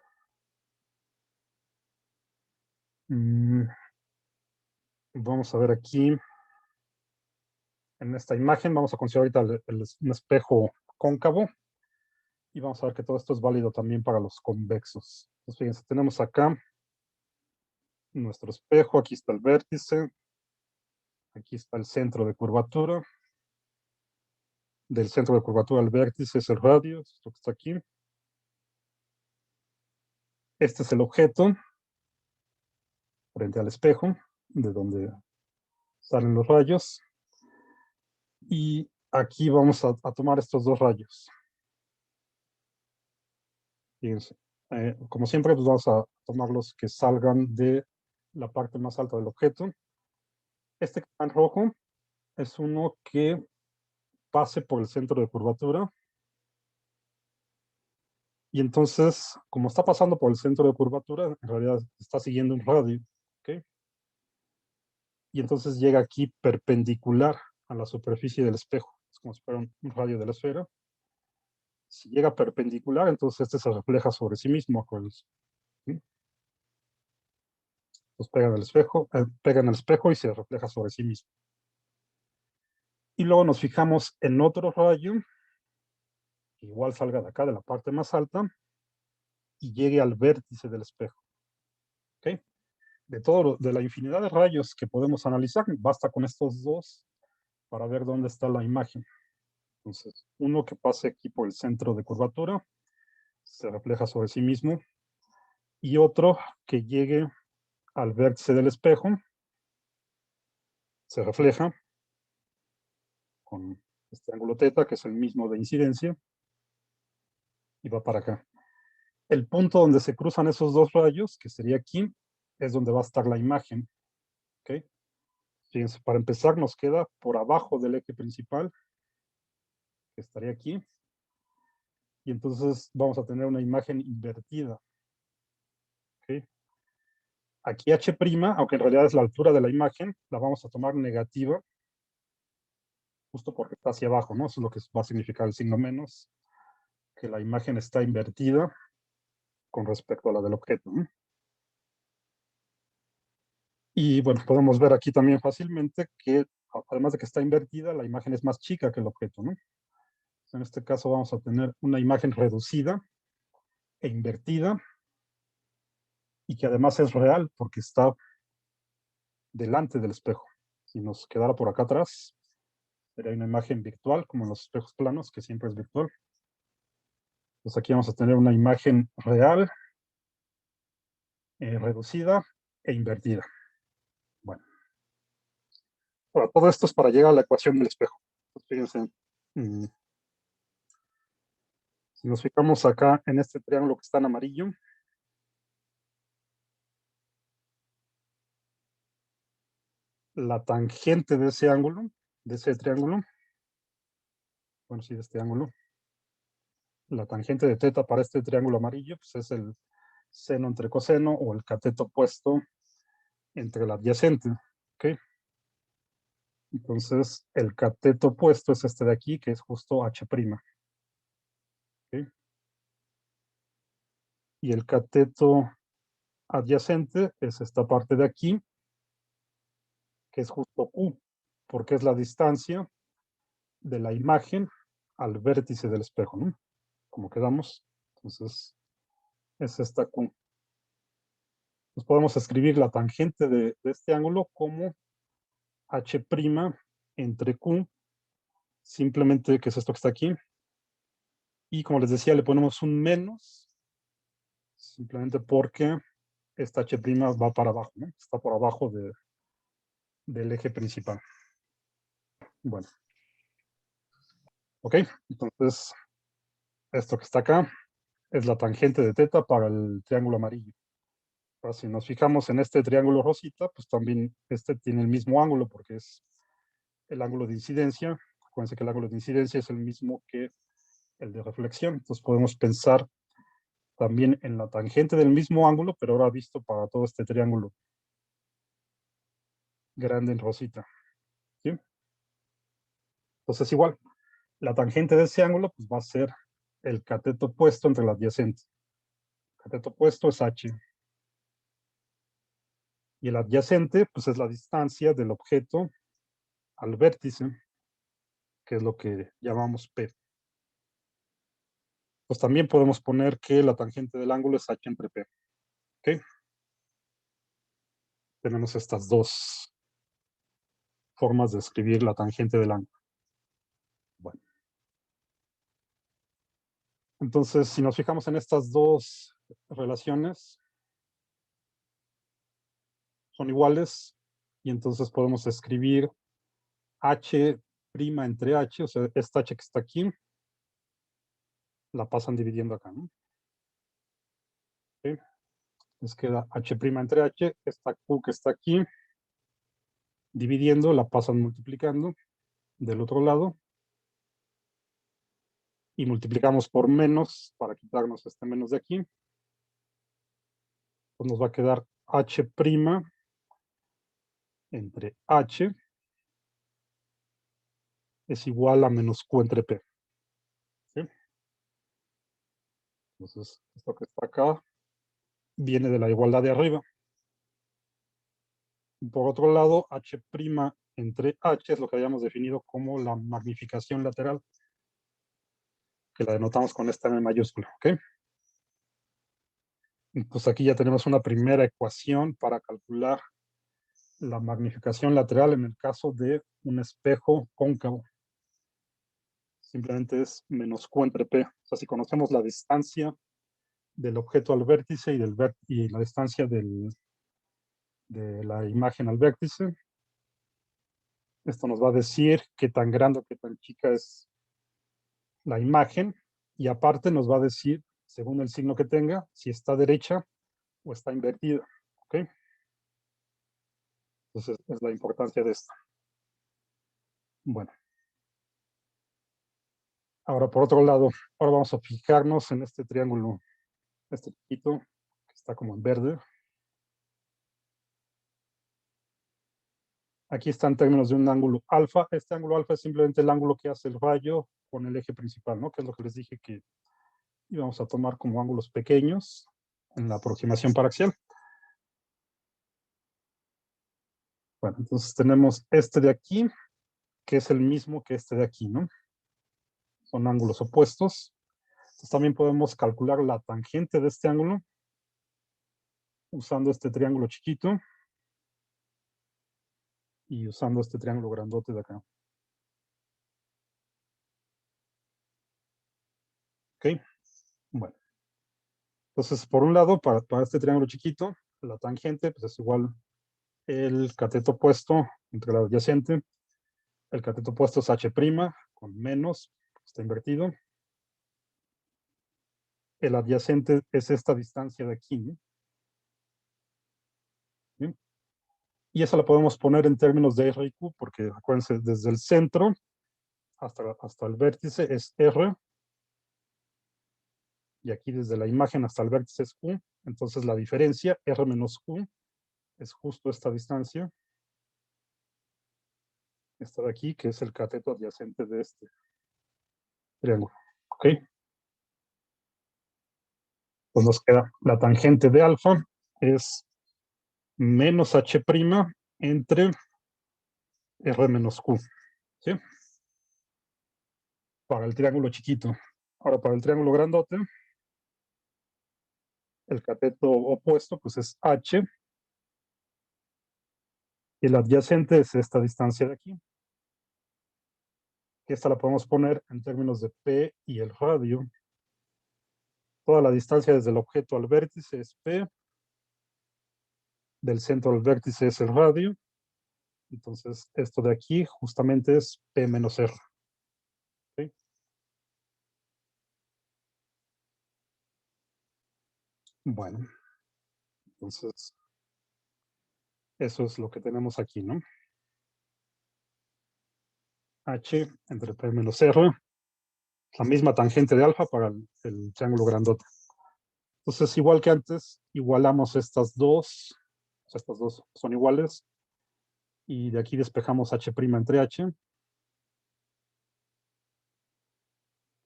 Vamos a ver aquí, en esta imagen, vamos a considerar ahorita un espejo cóncavo, y vamos a ver que todo esto es válido también para los convexos. Entonces, fíjense, tenemos acá nuestro espejo, aquí está el vértice, aquí está el centro de curvatura, del centro de curvatura al vértice es el radio, esto que está aquí. Este es el objeto frente al espejo, de donde salen los rayos. Y aquí vamos a tomar estos dos rayos. Fíjense, como siempre, pues vamos a tomar los que salgan de la parte más alta del objeto. Este que está en rojo es uno que pase por el centro de curvatura. Y entonces, como está pasando por el centro de curvatura, en realidad está siguiendo un radio. ¿Okay? Y entonces llega aquí perpendicular a la superficie del espejo. Es como si fuera un radio de la esfera. Si llega perpendicular, entonces este se refleja sobre sí mismo. ¿Sí? Entonces pega en el espejo y se refleja sobre sí mismo. Y luego nos fijamos en otro rayo, que igual salga de acá, de la parte más alta, y llegue al vértice del espejo. ¿Ok? De la infinidad de rayos que podemos analizar, basta con estos dos para ver dónde está la imagen. Entonces, uno que pase aquí por el centro de curvatura, se refleja sobre sí mismo, y otro que llegue al vértice del espejo, se refleja con este ángulo θ, que es el mismo de incidencia, y va para acá. El punto donde se cruzan esos dos rayos, que sería aquí, es donde va a estar la imagen. ¿Ok? Fíjense, para empezar nos queda por abajo del eje principal, que estaría aquí, y entonces vamos a tener una imagen invertida. ¿Ok? Aquí H', aunque en realidad es la altura de la imagen, la vamos a tomar negativa, justo porque está hacia abajo, ¿no? Eso es lo que va a significar el signo menos, que la imagen está invertida con respecto a la del objeto, ¿no? Y bueno, podemos ver aquí también fácilmente que, además de que está invertida, la imagen es más chica que el objeto, ¿no? En este caso vamos a tener una imagen reducida e invertida, y que además es real porque está delante del espejo. Si nos quedara por acá atrás, sería una imagen virtual, como en los espejos planos, que siempre es virtual. Entonces aquí vamos a tener una imagen real, reducida e invertida. Bueno, ahora, todo esto es para llegar a la ecuación del espejo. Entonces, fíjense, si nos fijamos acá en este triángulo que está en amarillo, la tangente de ese ángulo, de ese triángulo, bueno, sí, de este ángulo, la tangente de θ para este triángulo amarillo, pues es el seno entre coseno, o el cateto opuesto entre el adyacente. ¿Ok? Entonces, el cateto opuesto es este de aquí, que es justo H'. ¿Ok? Y el cateto adyacente es esta parte de aquí, que es justo Q, porque es la distancia de la imagen al vértice del espejo, ¿no? Como quedamos. Entonces, es esta Q. Pues podemos escribir la tangente de este ángulo como H' entre Q, simplemente, que es esto que está aquí, y como les decía, le ponemos un menos, simplemente porque esta H' va para abajo, ¿no? Está por abajo del eje principal. Bueno. Ok, entonces, esto que está acá es la tangente de θ para el triángulo amarillo. Ahora, si nos fijamos en este triángulo rosita, pues también este tiene el mismo ángulo, porque es el ángulo de incidencia. Acuérdense que el ángulo de incidencia es el mismo que el de reflexión. Entonces podemos pensar también en la tangente del mismo ángulo, pero ahora visto para todo este triángulo grande en rosita. ¿Sí? Entonces igual, la tangente de ese ángulo pues va a ser el cateto opuesto entre el adyacente. El cateto opuesto es H. Y el adyacente pues es la distancia del objeto al vértice, que es lo que llamamos P. Pues también podemos poner que la tangente del ángulo es H entre P. ¿Ok? Tenemos estas dos formas de escribir la tangente del ángulo. Bueno. Entonces, si nos fijamos en estas dos relaciones, son iguales, y entonces podemos escribir H' entre H, o sea, esta H que está aquí, la pasan dividiendo acá, ¿no? ¿Okay? Les queda H' entre H, esta Q que está aquí, dividiendo, la pasan multiplicando del otro lado, y multiplicamos por menos para quitarnos este menos de aquí. Pues nos va a quedar H' entre H es igual a menos Q entre P. ¿Sí? Entonces, esto que está acá viene de la igualdad de arriba. Por otro lado, H' entre H es lo que habíamos definido como la magnificación lateral, que la denotamos con esta M mayúscula. ¿Ok? Entonces aquí ya tenemos una primera ecuación para calcular la magnificación lateral en el caso de un espejo cóncavo. Simplemente es menos Q entre P. O sea, si conocemos la distancia del objeto al vértice y la distancia de la imagen al vértice, esto nos va a decir qué tan grande o qué tan chica es la imagen, y aparte nos va a decir, según el signo que tenga, si está derecha o está invertida. ¿Ok? Entonces, es la importancia de esto. Bueno. Ahora, por otro lado, ahora vamos a fijarnos en este triángulo, este chiquito, que está como en verde. Aquí está en términos de un ángulo alfa. Este ángulo alfa es simplemente el ángulo que hace el rayo con el eje principal, ¿no? Que es lo que les dije que íbamos a tomar como ángulos pequeños en la aproximación paraxial. Bueno, entonces tenemos este de aquí, que es el mismo que este de aquí, ¿no? Son ángulos opuestos. Entonces también podemos calcular la tangente de este ángulo usando este triángulo chiquito y usando este triángulo grandote de acá. ¿Ok? Bueno. Entonces, por un lado, para este triángulo chiquito, la tangente pues, es igual el cateto opuesto entre la adyacente. El cateto opuesto es h' con menos, está invertido. El adyacente es esta distancia de aquí, ¿no? ¿Sí? Y esa la podemos poner en términos de R y Q, porque acuérdense, desde el centro hasta el vértice es R, y aquí desde la imagen hasta el vértice es Q. Entonces la diferencia, R menos Q, es justo esta distancia, esta de aquí, que es el cateto adyacente de este triángulo. ¿Ok? Pues nos queda la tangente de alfa es menos h' entre R menos Q. ¿Sí? Para el triángulo chiquito. Ahora, para el triángulo grandote, el cateto opuesto pues es h, y el adyacente es esta distancia de aquí, que esta la podemos poner en términos de P y el radio. Toda la distancia desde el objeto al vértice es P, del centro al vértice es el radio, entonces esto de aquí justamente es P menos R. ¿Okay? Bueno, entonces eso es lo que tenemos aquí, ¿no? H entre P menos R, la misma tangente de alfa para el triángulo grandote. Entonces, igual que antes, igualamos estas dos son iguales, y de aquí despejamos h' entre h.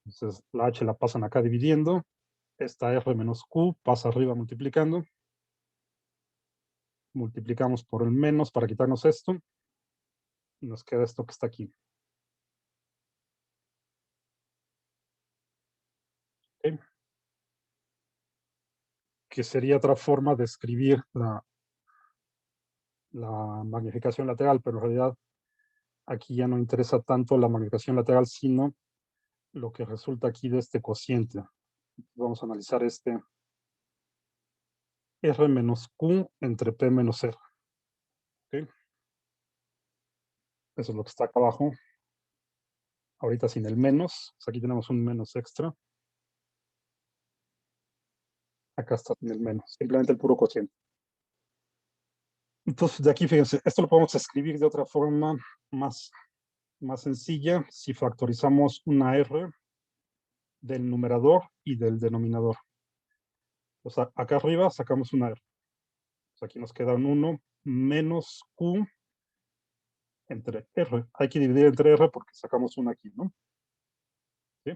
Entonces, la h la pasan acá dividiendo, esta r menos q pasa arriba multiplicando, multiplicamos por el menos para quitarnos esto, y nos queda esto que está aquí. ¿Okay? Que sería otra forma de escribir la magnificación lateral, pero en realidad aquí ya no interesa tanto la magnificación lateral, sino lo que resulta aquí de este cociente. Vamos a analizar este R menos Q entre P menos R. ¿Okay? Eso es lo que está acá abajo. Ahorita sin el menos. Pues aquí tenemos un menos extra. Acá está sin el menos. Simplemente el puro cociente. Entonces, de aquí, fíjense, esto lo podemos escribir de otra forma más sencilla si factorizamos una R del numerador y del denominador. O sea, acá arriba sacamos una R. Pues aquí nos queda un 1 menos Q entre R. Hay que dividir entre R porque sacamos una aquí, ¿no? ¿Sí?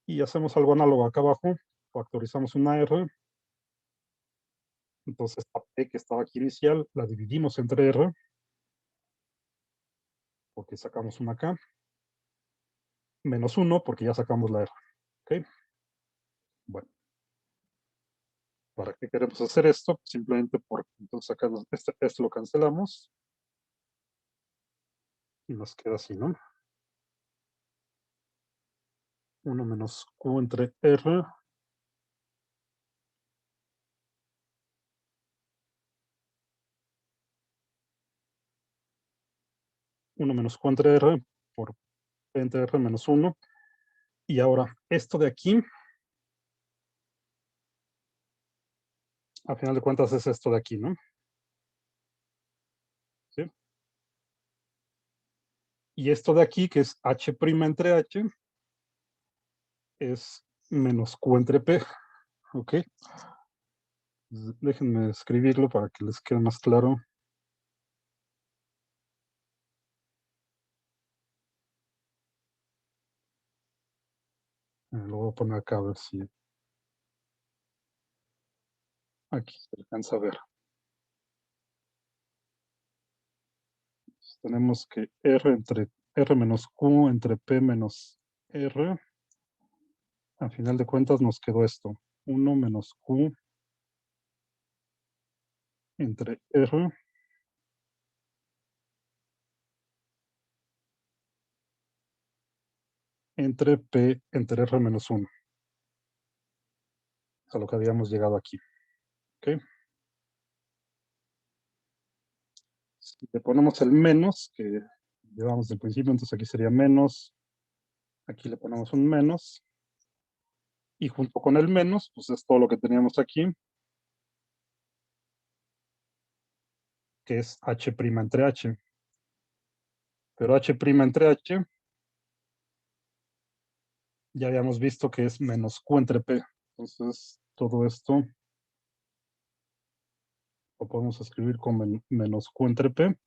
Y hacemos algo análogo acá abajo. Factorizamos una R. Entonces, la P que estaba aquí inicial, la dividimos entre R, porque sacamos una acá, menos 1, porque ya sacamos la R. ¿Ok? Bueno. ¿para qué queremos hacer esto? Simplemente porque entonces acá esto lo cancelamos y nos queda así, ¿no? 1 menos Q entre R menos Q entre R por P entre R menos 1. Y ahora, esto de aquí, a final de cuentas es esto de aquí, ¿no? ¿Sí? Y esto de aquí, que es H' entre H, es menos Q entre P, ¿ok? Déjenme escribirlo para que les quede más claro. Lo voy a poner acá a ver si aquí se alcanza a ver. Tenemos que R menos Q entre P menos R. A final de cuentas nos quedó esto. 1 menos Q entre R entre P entre R menos 1. A lo que habíamos llegado aquí. ¿Ok? Si le ponemos el menos, que llevamos del principio, entonces aquí sería menos. Aquí le ponemos un menos. Y junto con el menos, pues es todo lo que teníamos aquí, que es H' entre H. Pero H' entre H, ya habíamos visto que es menos Q entre P. Entonces, todo esto lo podemos escribir como menos Q entre P.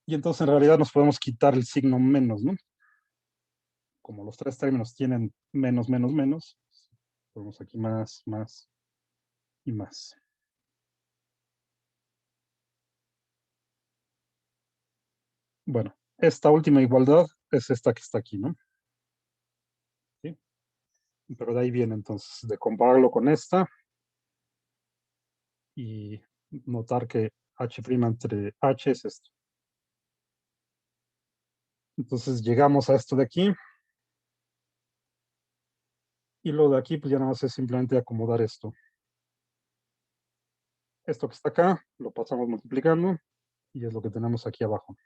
Y entonces en realidad nos podemos quitar el signo menos, ¿no? Como los tres términos tienen menos, menos, menos, ponemos aquí más, más y más. Bueno, esta última igualdad es esta que está aquí, ¿no? ¿Sí? Pero de ahí viene entonces, de compararlo con esta y notar que H' entre H es esto. Entonces llegamos a esto de aquí. Y lo de aquí, pues ya nada más es simplemente acomodar esto. Esto que está acá, lo pasamos multiplicando y es lo que tenemos aquí abajo.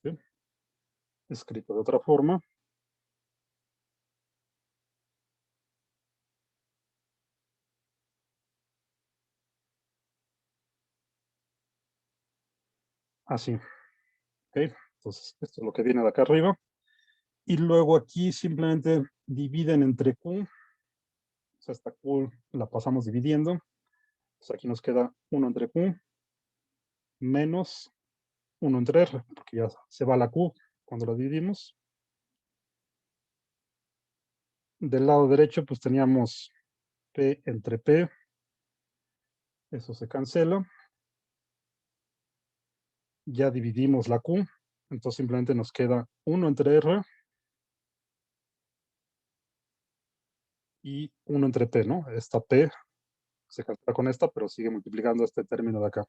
¿Sí? Escrito de otra forma. Así. ¿Ok? Entonces, esto es lo que viene de acá arriba. Y luego aquí simplemente dividen entre Q. O sea, esta Q la pasamos dividiendo. Pues aquí nos queda 1 entre Q menos 1 entre R, porque ya se va la Q cuando la dividimos. Del lado derecho, pues teníamos P entre P. Eso se cancela. Ya dividimos la Q. Entonces simplemente nos queda 1 entre R y 1 entre P, ¿no? Esta P se cancela con esta, pero sigue multiplicando este término de acá.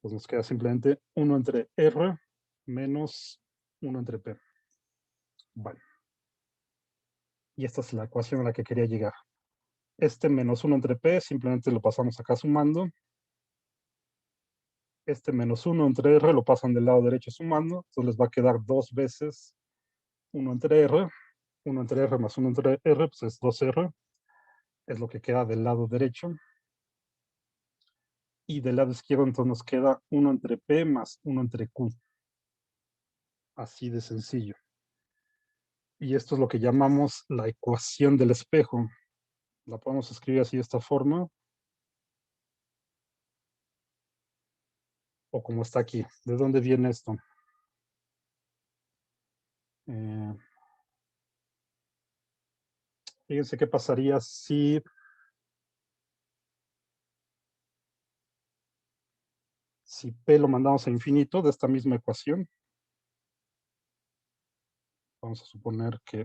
Pues nos queda simplemente 1 entre R menos 1 entre P. Vale. Y esta es la ecuación a la que quería llegar. Este menos 1 entre P simplemente lo pasamos acá sumando. Este menos 1 entre R lo pasan del lado derecho sumando. Entonces les va a quedar 2 veces 1 entre R. 1 entre R más 1 entre R, pues es 2R. Es lo que queda del lado derecho. Y del lado izquierdo entonces nos queda 1 entre P más 1 entre Q. Así de sencillo. Y esto es lo que llamamos la ecuación del espejo. La podemos escribir así de esta forma. O como está aquí. ¿De dónde viene esto? Eh, fíjense qué pasaría si P lo mandamos a infinito de esta misma ecuación. Vamos a suponer que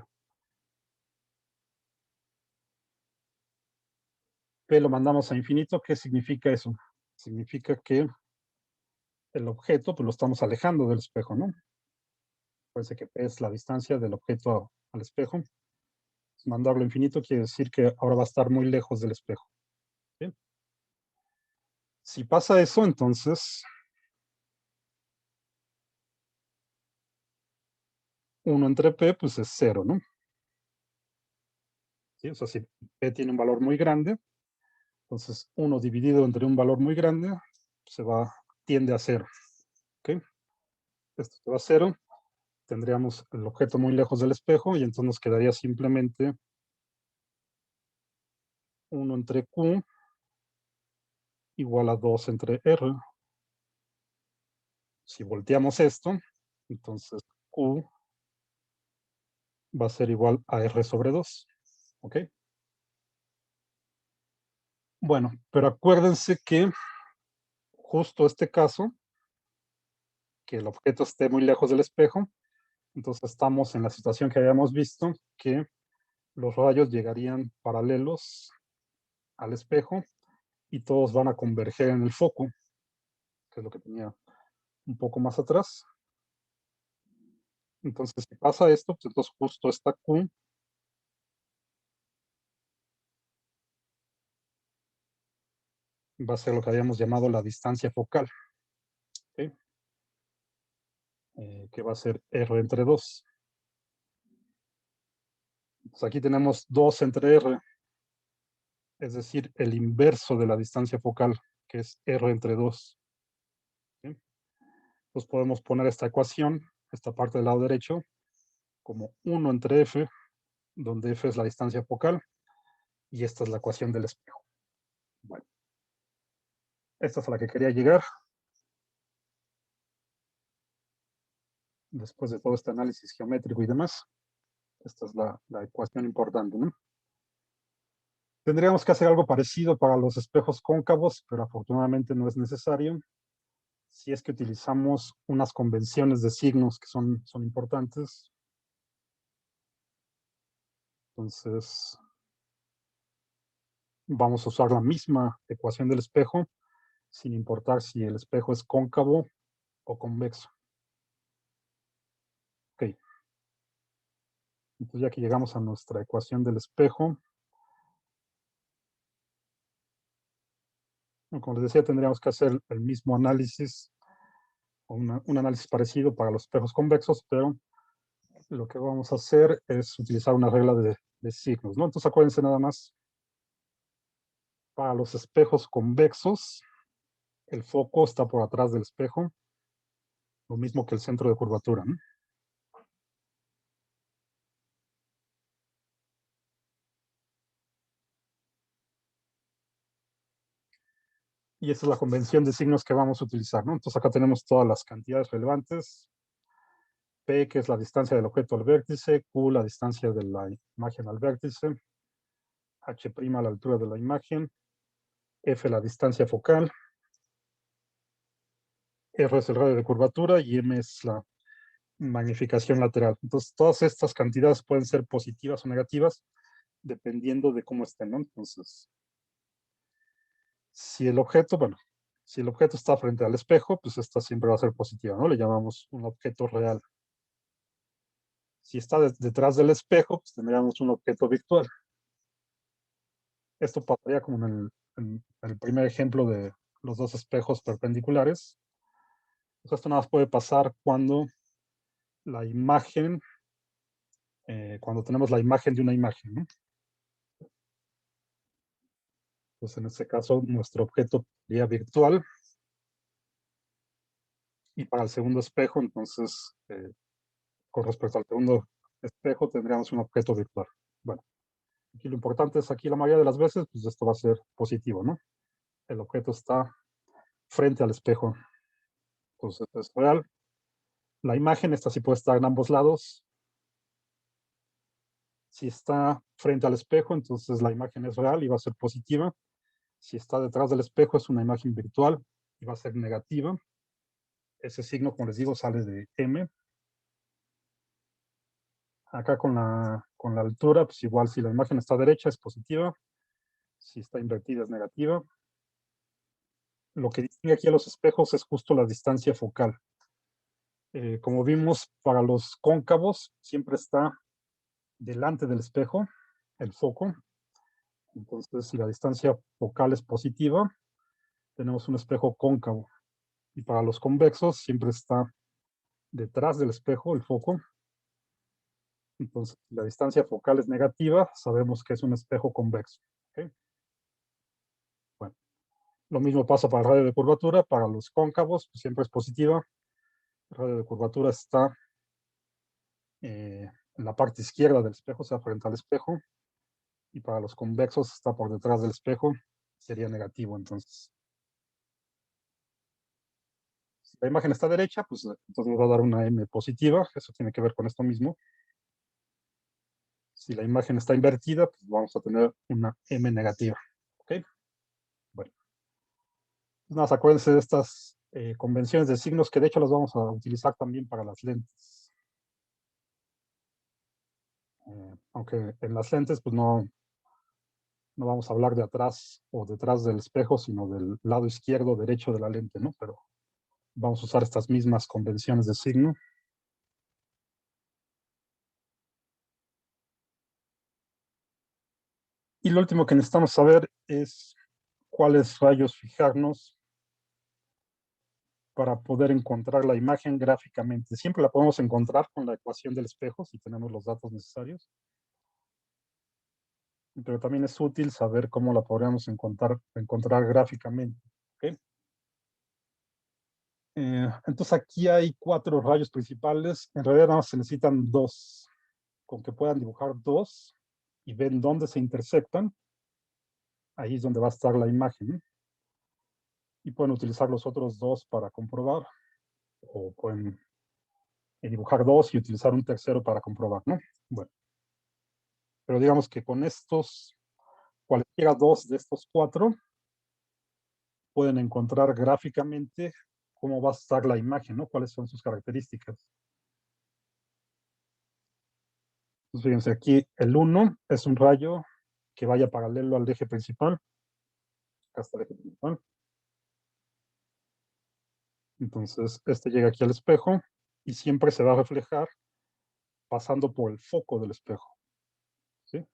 P lo mandamos a infinito. ¿Qué significa eso? Significa que el objeto, pues lo estamos alejando del espejo, ¿no? Parece que P es la distancia del objeto al espejo. Mandarlo a infinito quiere decir que ahora va a estar muy lejos del espejo. ¿Sí? Si pasa eso, entonces 1 entre P, pues es 0, ¿no? ¿Sí? O sea, si P tiene un valor muy grande, entonces 1 dividido entre un valor muy grande tiende a 0. ¿Ok? Esto se va a 0. Tendríamos el objeto muy lejos del espejo y entonces nos quedaría simplemente 1 entre Q igual a 2 entre R. Si volteamos esto, entonces Q va a ser igual a R sobre 2. ¿Ok? Bueno, pero acuérdense que justo este caso, que el objeto esté muy lejos del espejo, entonces estamos en la situación que habíamos visto, que los rayos llegarían paralelos al espejo y todos van a converger en el foco, que es lo que tenía un poco más atrás. Entonces, si pasa esto, pues entonces justo esta Q va a ser lo que habíamos llamado la distancia focal, ¿okay? Que va a ser R entre 2. Entonces aquí tenemos 2 entre R, es decir, el inverso de la distancia focal, que es R entre 2. ¿Sí? Entonces podemos poner esta ecuación, esta parte del lado derecho, como 1 entre F, donde F es la distancia focal, y esta es la ecuación del espejo. Bueno, esta es a la que quería llegar. Después de todo este análisis geométrico y demás, esta es la ecuación importante, ¿no? Tendríamos que hacer algo parecido para los espejos cóncavos, pero afortunadamente no es necesario. Si es que utilizamos unas convenciones de signos que son importantes. Entonces, vamos a usar la misma ecuación del espejo, sin importar si el espejo es cóncavo o convexo. Ok. Entonces, ya que llegamos a nuestra ecuación del espejo, como les decía, tendríamos que hacer el mismo análisis, o un análisis parecido para los espejos convexos, pero lo que vamos a hacer es utilizar una regla de signos, ¿no? Entonces, acuérdense nada más, para los espejos convexos, el foco está por atrás del espejo, lo mismo que el centro de curvatura, ¿no? Y esa es la convención de signos que vamos a utilizar, ¿no? Entonces acá tenemos todas las cantidades relevantes. P, que es la distancia del objeto al vértice, Q, la distancia de la imagen al vértice, H', la altura de la imagen, F, la distancia focal, R es el radio de curvatura y M es la magnificación lateral. Entonces, todas estas cantidades pueden ser positivas o negativas, dependiendo de cómo estén, ¿no? Entonces, si el objeto, bueno, si el objeto está frente al espejo, pues esta siempre va a ser positiva, ¿no? Le llamamos un objeto real. Si está detrás del espejo, pues tendríamos un objeto virtual. Esto pasaría como en el primer ejemplo de los dos espejos perpendiculares. Pues esto nada más puede pasar cuando la imagen, cuando tenemos la imagen de una imagen, ¿no? Pues en este caso, nuestro objeto sería virtual. Y para el segundo espejo, entonces, con respecto al segundo espejo, tendríamos un objeto virtual. Bueno, aquí lo importante es, aquí la mayoría de las veces, pues esto va a ser positivo, ¿no? El objeto está frente al espejo. Entonces, es real. La imagen, esta sí puede estar en ambos lados. Si está frente al espejo, entonces la imagen es real y va a ser positiva. Si está detrás del espejo, es una imagen virtual y va a ser negativa. Ese signo, como les digo, sale de M. Acá con la altura, pues igual si la imagen está derecha es positiva. Si está invertida es negativa. Lo que distingue aquí a los espejos es justo la distancia focal. Como vimos, para los cóncavos siempre está delante del espejo el foco. Entonces, si la distancia focal es positiva, tenemos un espejo cóncavo. Y para los convexos siempre está detrás del espejo el foco. Entonces, si la distancia focal es negativa, sabemos que es un espejo convexo. ¿Okay? Bueno, lo mismo pasa para el radio de curvatura. Para los cóncavos, pues siempre es positiva. El radio de curvatura está en la parte izquierda del espejo, o sea, frente al espejo. Y para los convexos está por detrás del espejo, sería negativo. Entonces, si la imagen está derecha, pues entonces nos va a dar una M positiva. Eso tiene que ver con esto mismo. Si la imagen está invertida, pues vamos a tener una M negativa. ¿Ok? Bueno. Nada más acuérdense de estas convenciones de signos que de hecho las vamos a utilizar también para las lentes. Aunque en las lentes, pues no vamos a hablar de atrás o detrás del espejo, sino del lado izquierdo, derecho de la lente, ¿no? Pero vamos a usar estas mismas convenciones de signo. Y lo último que necesitamos saber es cuáles rayos fijarnos para poder encontrar la imagen gráficamente. Siempre la podemos encontrar con la ecuación del espejo si tenemos los datos necesarios. Pero también es útil saber cómo la podríamos encontrar gráficamente. ¿Okay? Entonces aquí hay 4 rayos principales. En realidad nada más se necesitan 2. Con que puedan dibujar 2 y ven dónde se intersectan, ahí es donde va a estar la imagen. Y pueden utilizar los otros 2 para comprobar. O pueden dibujar 2 y utilizar un tercero para comprobar, ¿no? Bueno. Pero digamos que con estos, cualquiera 2 de estos 4, pueden encontrar gráficamente cómo va a estar la imagen, ¿no? Cuáles son sus características. Entonces, fíjense, aquí el 1 es un rayo que vaya paralelo al eje principal. Acá está el eje principal. Entonces, este llega aquí al espejo y siempre se va a reflejar pasando por el foco del espejo. ¿Sí?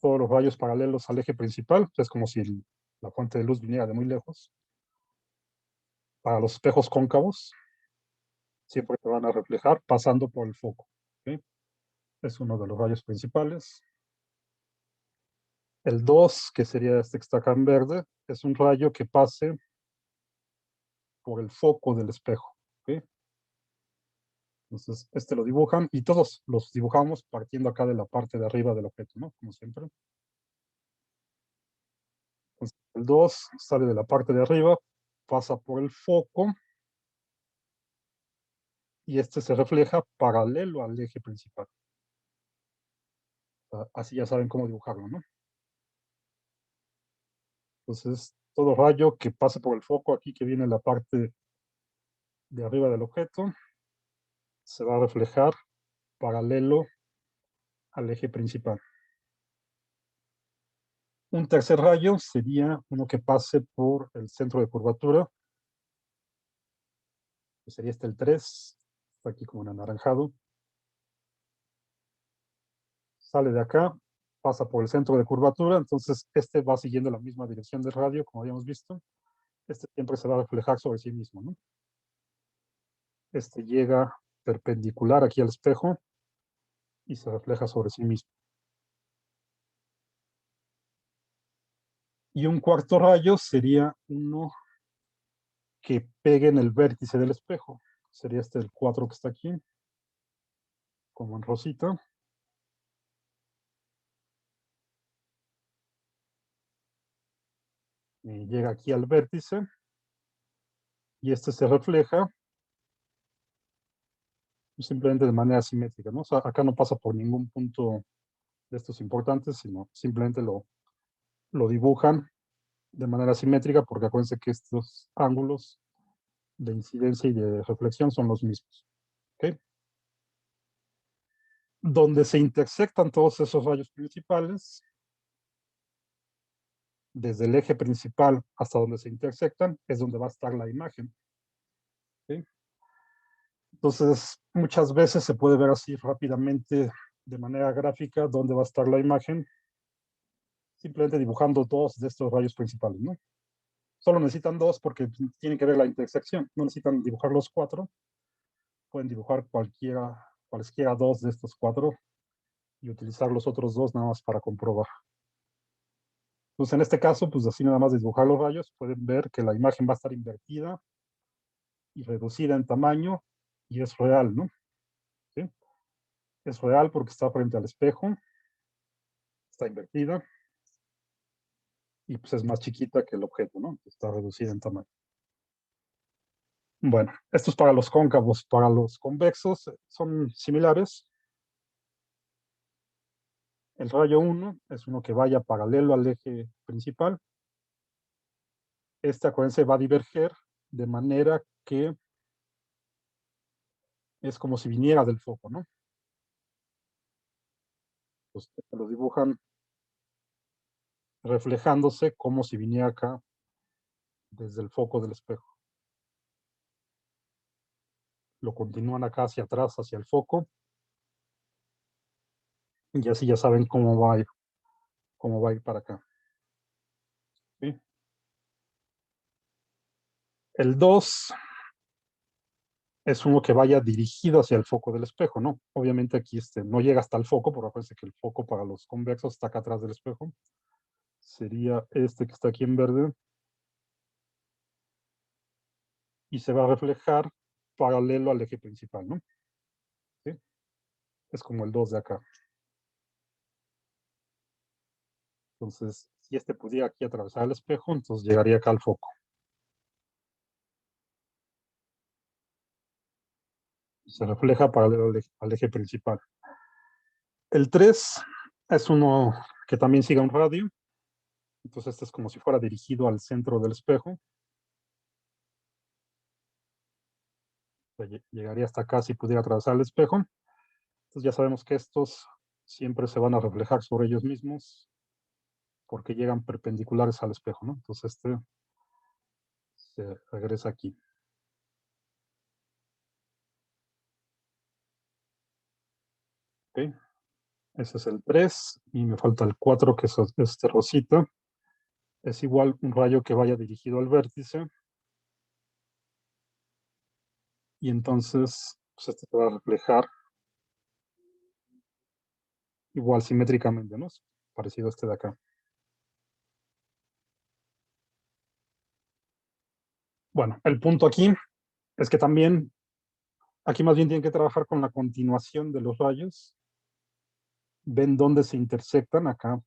Todos los rayos paralelos al eje principal, es como si la fuente de luz viniera de muy lejos. Para los espejos cóncavos, siempre se van a reflejar pasando por el foco. ¿Sí? Es uno de los rayos principales. El 2, que sería este que está acá en verde, es un rayo que pase por el foco del espejo. ¿Sí? Entonces, este lo dibujan y todos los dibujamos partiendo acá de la parte de arriba del objeto, ¿no? Como siempre. Entonces, el 2 sale de la parte de arriba, pasa por el foco y este se refleja paralelo al eje principal. Así ya saben cómo dibujarlo, ¿no? Entonces, todo rayo que pase por el foco, aquí que viene la parte de arriba del objeto, se va a reflejar paralelo al eje principal. Un tercer rayo sería uno que pase por el centro de curvatura, que sería este el 3, está aquí como en anaranjado. Sale de acá, pasa por el centro de curvatura, entonces este va siguiendo la misma dirección del radio, como habíamos visto. Este siempre se va a reflejar sobre sí mismo, ¿no? Este llega perpendicular aquí al espejo y se refleja sobre sí mismo. Y un cuarto rayo sería uno que pegue en el vértice del espejo. Sería este el 4 que está aquí, como en rosita. Y llega aquí al vértice y este se refleja simplemente de manera simétrica, ¿no? O sea, acá no pasa por ningún punto de estos importantes, sino simplemente lo dibujan de manera simétrica, porque acuérdense que estos ángulos de incidencia y de reflexión son los mismos. ¿Okay? Donde se intersectan todos esos rayos principales desde el eje principal hasta donde se intersectan, es donde va a estar la imagen. ¿Sí? Entonces, muchas veces se puede ver así rápidamente, de manera gráfica, dónde va a estar la imagen, simplemente dibujando dos de estos rayos principales, ¿no? Solo necesitan dos porque tienen que ver la intersección, no necesitan dibujar los cuatro, pueden dibujar cualesquiera dos de estos cuatro y utilizar los otros dos nada más para comprobar. Entonces, en este caso, pues así nada más de dibujar los rayos, pueden ver que la imagen va a estar invertida y reducida en tamaño y es real, ¿no? ¿Sí? Es real porque está frente al espejo, está invertida y pues es más chiquita que el objeto, ¿no? Está reducida en tamaño. Bueno, esto es para los cóncavos. Para los convexos son similares. El rayo 1 es uno que vaya paralelo al eje principal. Esta acuérdense va a diverger de manera que es como si viniera del foco, ¿no? Pues lo dibujan reflejándose como si viniera acá desde el foco del espejo. Lo continúan acá hacia atrás, hacia el foco. Y así ya saben cómo va a ir para acá. ¿Sí? El 2 es uno que vaya dirigido hacia el foco del espejo, ¿no? Obviamente aquí no llega hasta el foco, porque acuérdense que el foco para los convexos está acá atrás del espejo. Sería este que está aquí en verde. Y se va a reflejar paralelo al eje principal, ¿no? ¿Sí? Es como el 2 de acá. Entonces, si este pudiera aquí atravesar el espejo, entonces llegaría acá al foco. Se refleja paralelo al eje principal. El 3 es uno que también sigue un radio. Entonces, este es como si fuera dirigido al centro del espejo. Llegaría hasta acá si pudiera atravesar el espejo. Entonces ya sabemos que estos siempre se van a reflejar sobre ellos mismos porque llegan perpendiculares al espejo, ¿no? Entonces este se regresa aquí. ¿Ok? Ese es el 3 y me falta el 4 que es este rosita. Es igual un rayo que vaya dirigido al vértice y entonces pues este se va a reflejar igual simétricamente, ¿no? Parecido a este de acá. Bueno, el punto aquí es que también aquí más bien tienen que trabajar con la continuación de los rayos. Ven dónde se intersectan acá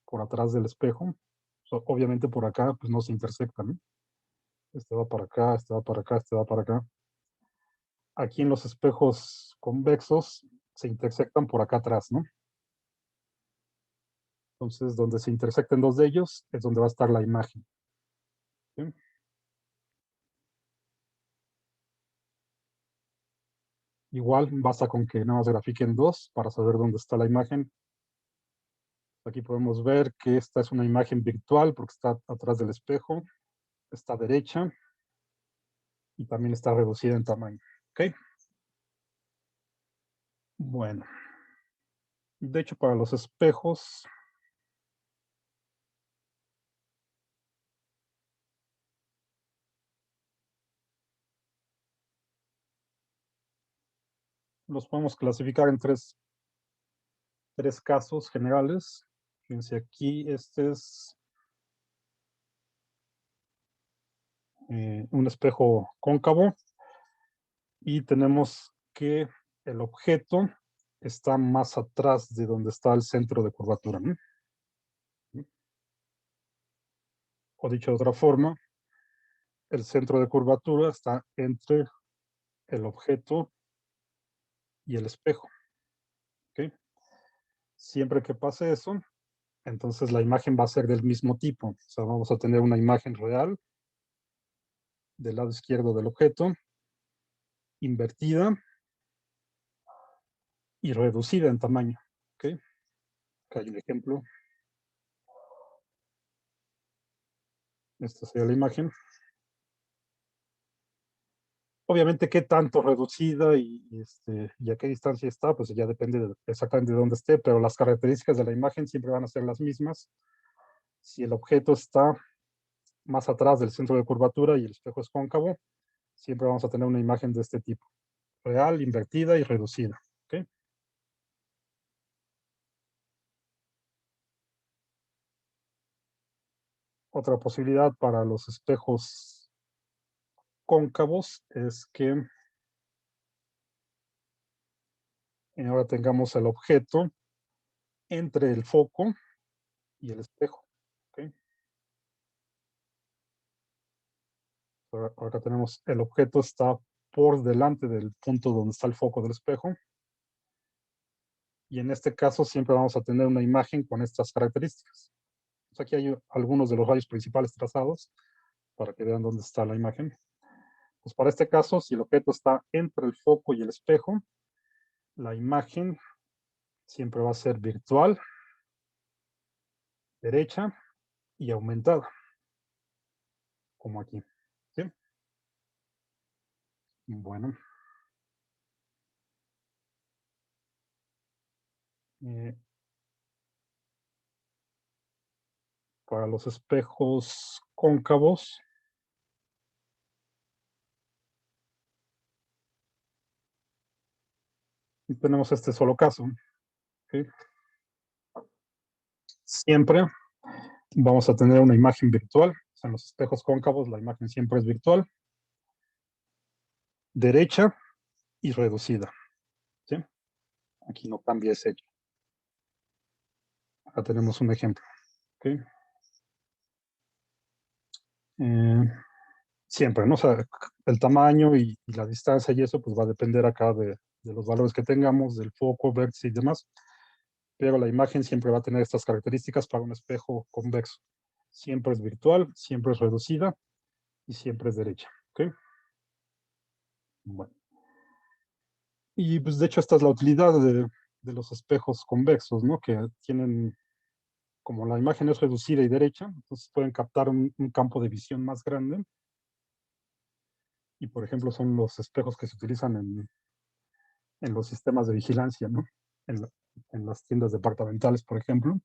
por atrás del espejo. Obviamente por acá pues no se intersectan, ¿no? Este va para acá, este va para acá, este va para acá. Aquí en los espejos convexos se intersectan por acá atrás, ¿no? Entonces, donde se intersecten dos de ellos es donde va a estar la imagen. ¿Sí? Igual basta con que nada más grafiquen dos para saber dónde está la imagen. Aquí podemos ver que esta es una imagen virtual porque está atrás del espejo, está derecha y también está reducida en tamaño. ¿Ok? Bueno, de hecho para los espejos los podemos clasificar en tres casos generales. Fíjense aquí, este es un espejo cóncavo y tenemos que el objeto está más atrás de donde está el centro de curvatura, ¿no? O dicho de otra forma, el centro de curvatura está entre el objeto y el espejo. ¿Okay? Siempre que pase eso, entonces la imagen va a ser del mismo tipo. O sea, vamos a tener una imagen real del lado izquierdo del objeto, invertida y reducida en tamaño. ¿Okay? Acá hay un ejemplo. Esta sería la imagen. Obviamente, qué tanto reducida y a qué distancia está, pues ya depende exactamente de dónde esté, pero las características de la imagen siempre van a ser las mismas. Si el objeto está más atrás del centro de curvatura y el espejo es cóncavo, siempre vamos a tener una imagen de este tipo: real, invertida y reducida. ¿Okay? Otra posibilidad para los espejos cóncavos es que ahora tengamos el objeto entre el foco y el espejo. ¿Okay? Acá tenemos el objeto está por delante del punto donde está el foco del espejo. Y en este caso siempre vamos a tener una imagen con estas características. Pues aquí hay algunos de los rayos principales trazados para que vean dónde está la imagen. Pues para este caso, si el objeto está entre el foco y el espejo, la imagen siempre va a ser virtual, derecha y aumentada, como aquí. ¿Sí? Bueno. Eh, para los espejos cóncavos, tenemos este solo caso. ¿Okay? Siempre vamos a tener una imagen virtual. O sea, en los espejos cóncavos la imagen siempre es virtual, derecha y reducida. ¿Sí? Aquí no cambia ese hecho. Acá tenemos un ejemplo. ¿Okay? Siempre, ¿no? O sea, el tamaño y la distancia y eso, pues va a depender acá de los valores que tengamos, del foco, vértice y demás. Pero la imagen siempre va a tener estas características para un espejo convexo. Siempre es virtual, siempre es reducida y siempre es derecha. ¿Okay? Bueno. Y pues de hecho esta es la utilidad de los espejos convexos, ¿no? Que tienen, como la imagen es reducida y derecha, entonces pueden captar un campo de visión más grande. Y por ejemplo son los espejos que se utilizan en los sistemas de vigilancia, ¿no? En, la- en las tiendas departamentales, por ejemplo.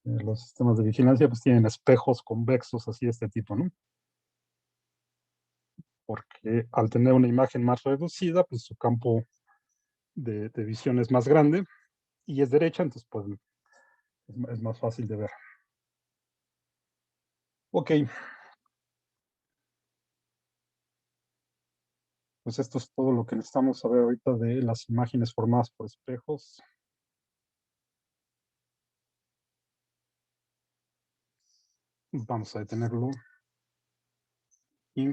Los sistemas de vigilancia pues tienen espejos convexos así de este tipo, ¿no? Porque al tener una imagen más reducida, pues su campo de visión es más grande y es derecha, entonces pues es más fácil de ver. Ok, pues esto es todo lo que necesitamos saber ahorita de las imágenes formadas por espejos. Vamos a detenerlo. Y